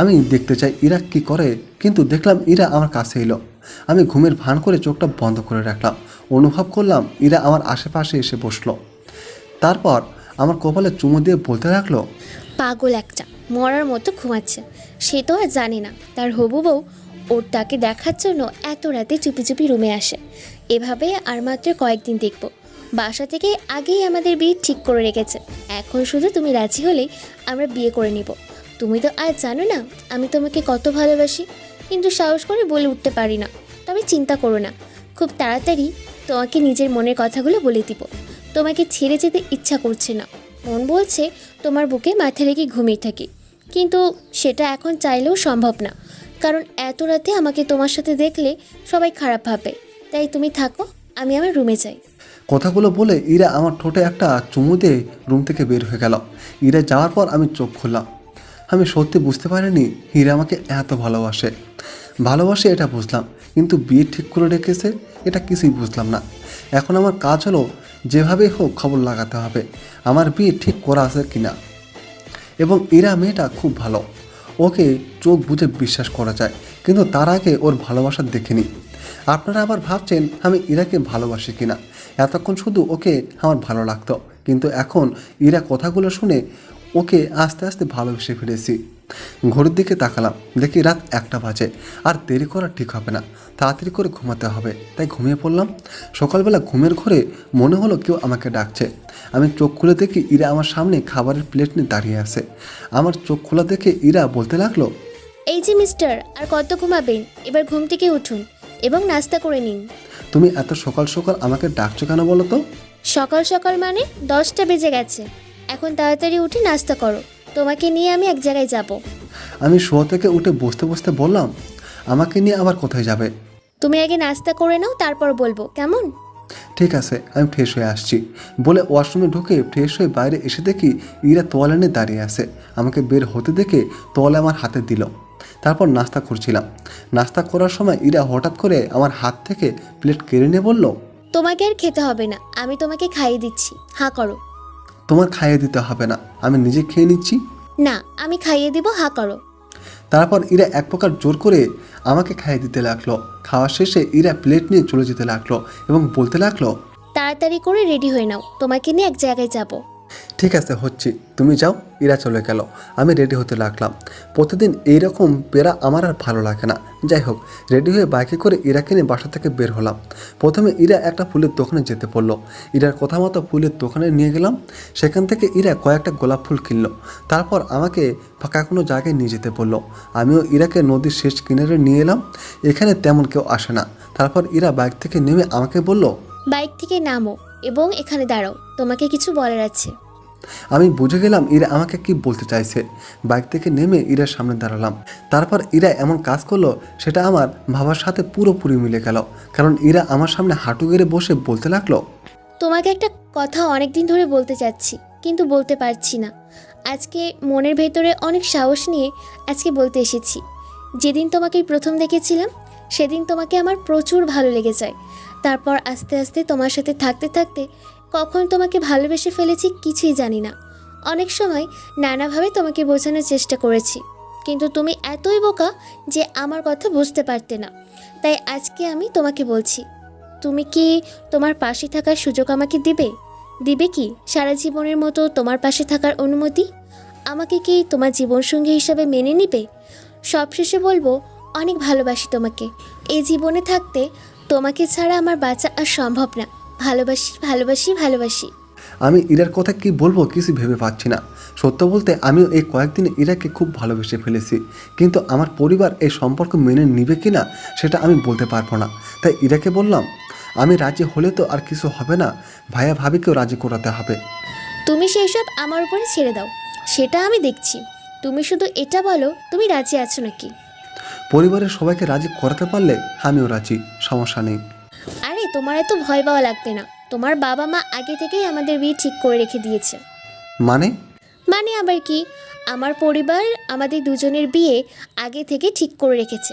আমি দেখতে চাই ইরা কি করে, কিন্তু দেখলাম ইরা আমার কাছে এলো। আমি ঘুমের ভান করে চোখটা বন্ধ করে রাখলাম। অনুভব করলাম ইরা আমার আশেপাশে এসে বসলো। তারপর আমার কপালে চুমু দিয়ে বলতে লাগলো, পাগল একটা, মরার মতো ঘুমাচ্ছে। সে তো আর জানে না তার হবু বউ ওর তাকে দেখার জন্য এত রাতে চুপি চুপি রুমে আসে। এভাবে আর মাত্র কয়েকদিন দেখব। বাসা থেকে আগেই আমাদের বিয়ে ঠিক করে রেখেছে। এখন শুধু তুমি রাজি হলেই আমরা বিয়ে করে নিব। তুমি তো আর জানো না আমি তোমাকে কত ভালোবাসি, কিন্তু সাহস করে বলে উঠতে পারি না। তবে চিন্তা করো না, খুব তাড়াতাড়ি তোমাকে নিজের মনের কথাগুলো বলে দিব। তোমাকে ছেড়ে যেতে ইচ্ছা করছে না, মন বলছে তোমার বুকে মাথা রেখে ঘুমিয়ে থাকি, কিন্তু সেটা এখন চাইলেও সম্ভব না। কারণ এত রাতে আমাকে তোমার সাথে দেখলে সবাই খারাপ ভাবে। তাই তুমি থাকো, আমি আমার রুমে যাই। কথাগুলো বলে ইরা আমার ঠোঁটে একটা চুমু দিয়ে রুম থেকে বের হয়ে গেল। ইরা যাওয়ার পর আমি চোখ খুললাম। আমি সত্যি বুঝতে পারিনি হীরা আমাকে এত ভালোবাসে। ভালোবাসে এটা বুঝলাম, কিন্তু বিয়ে ঠিক করে রেখেছে এটা কিছুই বুঝলাম না। এখন আমার কাজ হলো যেভাবেই হোক খবর লাগাতে হবে আমার বিয়ে ঠিক করা আছে কিনা। এবং ইরা মেয়েটা খুব ভালো, ওকে চোখ বুজে বিশ্বাস করা যায়, কিন্তু তার আগে ওর ভালোবাসা দেখিনি। আপনারা আবার ভাবছেন আমি ইরাকে ভালোবাসি কিনা। এতক্ষণ শুধু ওকে আমার ভালো লাগতো, কিন্তু এখন ইরা কথাগুলো শুনে ওকে আস্তে আস্তে ভালোবেসে ফেলেছি। ঘড়ির দিকে তাকালাম, দেখি রাত 1টা বাজে। আর দেরি করা ঠিক হবে না, তাড়াতাড়ি করে ঘুমাতে হবে, তাই ঘুমিয়ে পড়লাম। সকালবেলা ঘুমের ঘরে মনে হলো কেউ আমাকে ডাকছে। আমি চোখ খুলে দেখি ইরা আমার সামনে খাবারের প্লেট নিয়ে দাঁড়িয়ে আছে। আমার চোখ খোলা দেখে ইরা বলতে লাগলো, এই যে মিস্টার, আর কত ঘুমাবেন? এবার ঘুম থেকে উঠুন এবং নাস্তা করে নিন। তুমি এত সকাল সকাল আমাকে ডাকছো কেন বলো তো? সকাল সকাল মানে 10টা বেজে গেছে। এখন তাড়াতাড়ি উঠে নাস্তা করো, তোমাকে নিয়ে আমি এক জায়গায় যাব। আমি শোয়া থেকে উঠে বসতে বসতে বললাম, আমাকে নিয়ে আবার কোথায় যাবে? তুমি আগে নাস্তা করে নাও, তারপর বলবো, কেমন? ঠিক আছে, আমি ফ্রেশ হয়ে আসছি বলে ওয়াশরুমে ঢুকে ফ্রেশ হয়ে বাইরে এসে দেখি ইরা তোয়ালে নিয়ে দাঁড়িয়ে আছে। আমাকে বের হতে দেখে তোয়ালে আমার হাতে দিল। তারপর নাস্তা করছিলাম। নাস্তা করার সময় ইরা হঠাৎ করে আমার হাত থেকে প্লেট কেড়ে নিয়ে বলল, তোমাকে আর খেতে হবে না, আমি তোমাকে খাইয়ে দিচ্ছি, হাঁ করো। তোমার খাইয়ে দিতে হবে না, আমি নিজে খেয়ে নিচ্ছি। না, আমি খাইয়ে দিব, হাঁ করো। তারপর ইরা এক প্রকার জোর করে আমাকে খাইয়ে দিতে লাগলো। খাওয়া শেষে ইরা প্লেট নিয়ে চলে যেতে লাগলো এবং বলতে লাগলো, তাড়াতাড়ি করে রেডি হয়ে নাও, তোমাকে নিয়ে এক জায়গায় যাব। ঠিক আছে হচ্ছি, তুমি যাও। ইরা চলে গেল, আমি রেডি হতে লাগলাম। প্রতিদিন এইরকম পেরা আমার আর ভালো লাগে না। যাই হোক, রেডি হয়ে বাইকে করে ইরাকে নিয়ে বাসা থেকে বের হলাম। প্রথমে ইরা একটা ফুলের দোকানে যেতে পড়লো। ইরার কথা মতো ফুলের দোকানে নিয়ে গেলাম। সেখান থেকে ইরা কয়েকটা গোলাপ ফুল কিনলো। তারপর আমাকে ফাঁকা কোনো জায়গায় নিয়ে যেতে বললো। আমিও ইরাকে নদীর শেষ কিনারে নিয়ে এলাম। এখানে তেমন কেউ আসে না। তারপর ইরা বাইক থেকে নেমে আমাকে বলল, বাইক থেকে নামো এবং এখানে দাঁড়াও, তোমাকে কিছু বলার আছে। আমি বুঝে গেলাম ইরা আমাকে কি বলতে চাইছে। বাইক থেকে নেমে ইরার সামনে দাঁড়ালাম। তারপর ইরা এমন কাজ করলো সেটা আমার ভাবার সাথে পুরোপুরি মিলে গেল। কারণ ইরা আমার সামনে হাঁটু গেড়ে বসে বলতে লাগলো, তোমাকে একটা কথা অনেক দিন ধরে বলতে চাচ্ছি, কিন্তু বলতে পারছি না। আজকে মনের ভেতরে অনেক সাহস নিয়ে আজকে বলতে এসেছি। যেদিন তোমাকে প্রথম দেখেছিলাম সেদিন তোমাকে আমার প্রচুর ভালো লেগে যায়। তারপর আস্তে আস্তে তোমার সাথে থাকতে থাকতে কখন তোমাকে ভালোবেসে ফেলেছি কিছুই জানি না। অনেক সময় নানাভাবে তোমাকে বোঝানোর চেষ্টা করেছি, কিন্তু তুমি এতই বোকা যে আমার কথা বুঝতে পারতে না। তাই আজকে আমি তোমাকে বলছি, তুমি কি তোমার পাশে থাকার সুযোগ আমাকে দিবে কি? সারা জীবনের মতো তোমার পাশে থাকার অনুমতি? আমাকে কি তোমার জীবনসঙ্গী হিসাবে মেনে নিবে? সবশেষে বলবো, অনেক ভালোবাসি তোমাকে। এই জীবনে থাকতে তোমাকে ছাড়া আমার বাঁচা আর সম্ভব না। ভালোবাসি ভালোবাসি ভালোবাসি। আমি ইরার কথা কি বলবো কিছু ভেবে পাচ্ছি না। সত্য বলতে আমিও এই কয়েকদিনে ইরাকে খুব ভালোবেসে ফেলেছি, কিন্তু আমার পরিবার এই সম্পর্ক মেনে নিবে কি না সেটা আমি বলতে পারবো না। তাই ইরাকে বললাম, আমি রাজি হলে তো আর কিছু হবে না, ভাইয়া ভাবিকেও রাজি করাতে হবে। তুমি সেই সব আমার উপরে ছেড়ে দাও, সেটা আমি দেখছি। তুমি শুধু এটা বলো তুমি রাজি আছো নাকি। পরিবারের সবাইকে রাজি করাতে পারলে আমিও রাজি, সমস্যা নেই। আরে তোমার এত ভয় পাওয়া লাগবে না। তোমার বাবা মা আগে থেকেই আমাদের বিয়ে ঠিক করে রেখে দিয়েছে। মানে? মানে আবার কি, আমার পরিবার আমাদের দুজনের বিয়ে আগে থেকে ঠিক করে রেখেছে।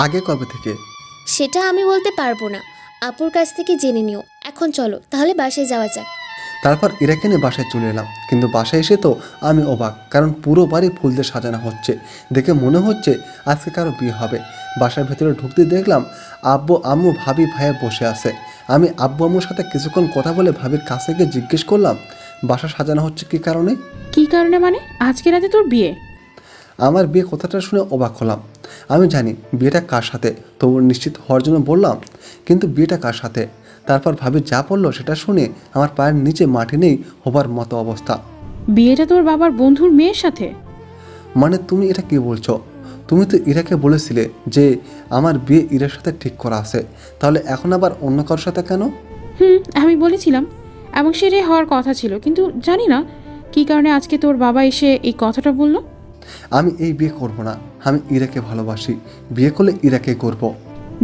আগে কবে থেকে? সেটা আমি বলতে পারবো না, আপুর কাছ থেকে জেনে নিও। এখন চলো তাহলে বাসায় যাওয়া যাক। তারপর ইরাকে নিয়ে বাসায় চলে এলাম। কিন্তু বাসায় এসে তো আমি অবাক, কারণ পুরো বাড়ি ফুল দিয়ে সাজানো হচ্ছে। দেখে মনে হচ্ছে আজকে কারো বিয়ে হবে। বাসার ভেতরে ঢুকতে দেখলাম আব্বু আম্মু ভাবি ভাইয়া বসে আছে। আমি আব্বু আম্মুর সাথে কিছুক্ষণ কথা বলে ভাবির কাছে গিয়ে জিজ্ঞেস করলাম, বাসা সাজানো হচ্ছে কী কারণে? কী কারণে মানে? আজকে রাতে তোর বিয়ে? আমার বিয়ে কথাটা শুনে অবাক হলাম। আমি জানি বিয়েটা কার সাথে, তবু নিশ্চিত হওয়ার জন্য বললাম, কিন্তু বিয়েটা কার সাথে? তারপর ভাবি যা বললো সেটা শুনে আমার পায়ের নিচে মাটি নেই হবার মতো অবস্থা। বিয়েটা তোর বাবার বন্ধুর মেয়ের সাথে? মানে তুমি এটা কি বলছো? তুমি তো ইরাকে বলেছিলে যে আমার বিয়ে ইরার সাথে ঠিক করা আছে, তাহলে এখন আবার অন্য কারোর সাথে কেন? আমি বলেছিলাম এবং সেটাই হওয়ার কথা ছিল, কিন্তু জানি না কী কারণে আজকে তোর বাবা এসে এই কথাটা বলল। আমি এই বিয়ে করব না, আমি ইরাকে ভালোবাসি। বিয়ে করলে ইরাকে করব।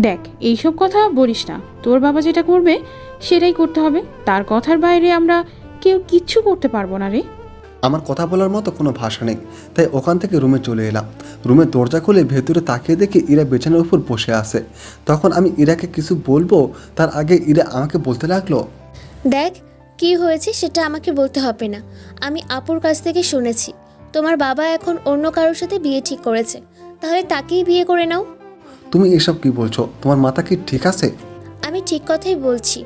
দেখ, এইসব কথা বলিস না। তোর বাবা যেটা করবে সেটাই করতে হবে। তার কথার বাইরে আমরা কেউ কিচ্ছু করতে পারবো না রে। আমার কথা বলার মতো কোনো ভাষা নেই, তাই ওখান থেকে রুমে চলে এলাম। রুমের দরজা খুলে ভেতরে তাকিয়ে দেখি ইরা বিছানার উপর বসে আছে। তখন আমি ইরাকে কিছু বলবো তার আগে ইরা আমাকে বলতে লাগলো, দেখ কি হয়েছে সেটা আমাকে বলতে হবে না, আমি আপুর কাছ থেকে শুনেছি তোমার বাবা এখন অন্য কারোর সাথে বিয়ে ঠিক করেছে, তাহলে তাকেই বিয়ে করে নাও। তুমি এসব কি বলছো? তোমার মাথা কি ঠিক আছে? আমি ঠিক কথাই বলছি,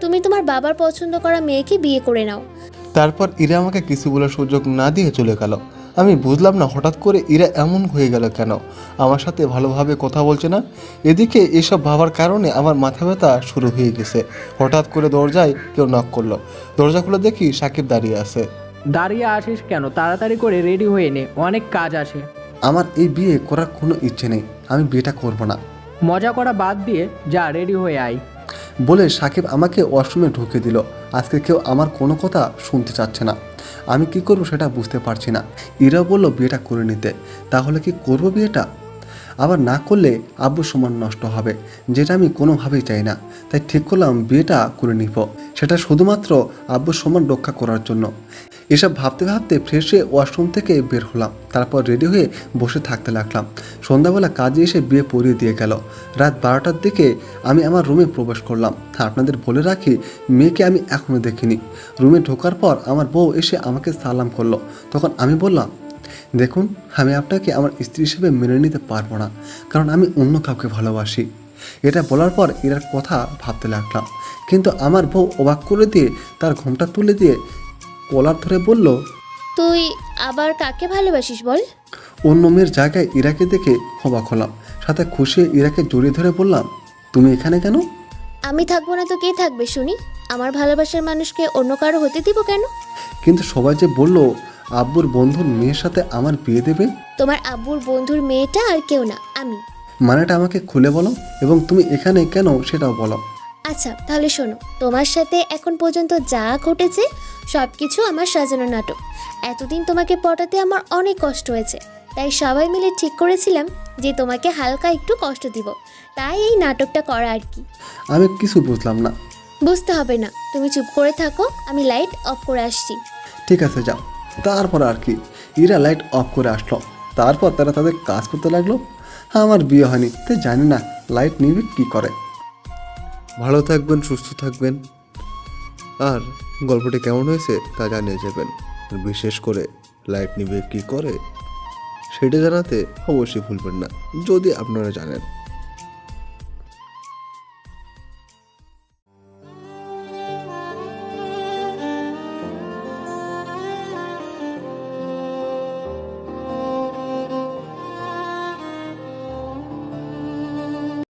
তুমি তোমার বাবার পছন্দ করা মেয়েকে বিয়ে করে নাও। তারপর ইরা আমাকে কিছু বলার সুযোগ না দিয়ে চলে গেল। আমি বুঝলাম না হঠাৎ করে ইরা এমন হয়ে গেল কেন, আমার সাথে ভালোভাবে কথা বলছে না। এদিকে এসব ভাবার কারণে আমার মাথা ব্যথা শুরু হয়ে গেছে। হঠাৎ করে দরজায় কেউ নক করলো। দরজা খুলে দেখি সাকিব দাঁড়িয়ে আছে। দাঁড়িয়ে আসিস কেন? তাড়াতাড়ি করে রেডি হয়ে নে, অনেক কাজ আছে। আমার এই বিয়ে করার কোনো ইচ্ছে নেই, আমি বিয়েটা করব না মজা করা বাদ দিয়ে যা রেডি হয়ে আয়। বলে সাকিব আমাকে ওয়াশরুমে ঢুকে দিল। আজকে কেউ আমার কোনো কথা শুনতে চাচ্ছে না। আমি কি করব সেটা বুঝতে পারছি না। ইরা বলল বিয়েটা করে নিতে, তাহলে কি করব বিয়েটা? আবার না করলে আব্বুর সম্মান নষ্ট হবে, যেটা আমি কোনোভাবেই চাই না। তাই ঠিক করলাম বিয়েটা করে নিব, সেটা শুধুমাত্র আব্বুর সম্মান রক্ষা করার জন্য। এসব ভাবতে ভাবতে ফ্রেশ হয়ে ওয়াশরুম থেকে বের হলাম। তারপর রেডি হয়ে বসে থাকতে লাগলাম। সন্ধ্যাবেলা কাজে এসে বিয়ে পরিয়ে দিয়ে গেল। রাত 12টার দিকে আমি আমার রুমে প্রবেশ করলাম। আপনাদের বলে রাখি, মেয়েকে আমি এখনও দেখিনি। রুমে ঢোকার পর আমার বউ এসে আমাকে সালাম করলো। তখন আমি বললাম, দেখুন, আমি আপনাকে আমার স্ত্রী হিসেবে মেনে নিতে পারবো না, কারণ আমি অন্য কাউকে ভালোবাসি। এটা বলার পর এরার কথা ভাবতে লাগলাম, কিন্তু আমার বউ অবাক করে দিয়ে তার ঘোমটা তুলে দিয়ে কলার ধরে বলল, তুই আবার কাকে ভালোবাসিস বল? অন্য মেয়ের জায়গায় ইরাকে দেখে অবাক হলাম। সাথে খুশি ইরাকে জড়িয়ে ধরে বললাম, তুমি এখানে কেন? আমি থাকবো না তো কে থাকবে শুনি? আমার ভালোবাসার মানুষকে অন্য কারো হতে দিব কেন? কিন্তু সবাই যে বলল আব্বুর বন্ধুর মেয়ের সাথে আমার বিয়ে দেবে। তোমার আব্বুর বন্ধুর মেয়েটা আর কেউ না, আমি। মানেটা আমাকে খুলে বলো, এবং তুমি এখানে কেন সেটাও বলো। আচ্ছা তাহলে শোনো, তোমার সাথে এখন পর্যন্ত যা ঘটেছে সব কিছু আমার সাজানো নাটক। এতদিন তোমাকে পটাতে আমার অনেক কষ্ট হয়েছে, তাই সবাই মিলে ঠিক করেছিলাম যে তোমাকে হালকা একটু কষ্ট দিব, তাই এই নাটকটা করা আর কি। আমি কিছু বুঝলাম না। বুঝতে হবে না, তুমি চুপ করে থাকো, আমি লাইট অফ করে আসছি। ঠিক আছে, যাও। তারপর আর কি, ইরা লাইট অফ করে আসলো। তারপর তারা তাদের কাজ করতে লাগলো। আমার বিয়ে হয়নি, তাই জানি না লাইট নিবে কি করে। ভালো থাকবেন, সুস্থ থাকবেন, আর গল্পটি কেমন হয়েছে তা জানিয়ে যাবেন। আর বিশেষ করে লাইট নিবে কি করে সেটা জানাতে অবশ্যই ভুলবেন না, যদি আপনারা জানেন।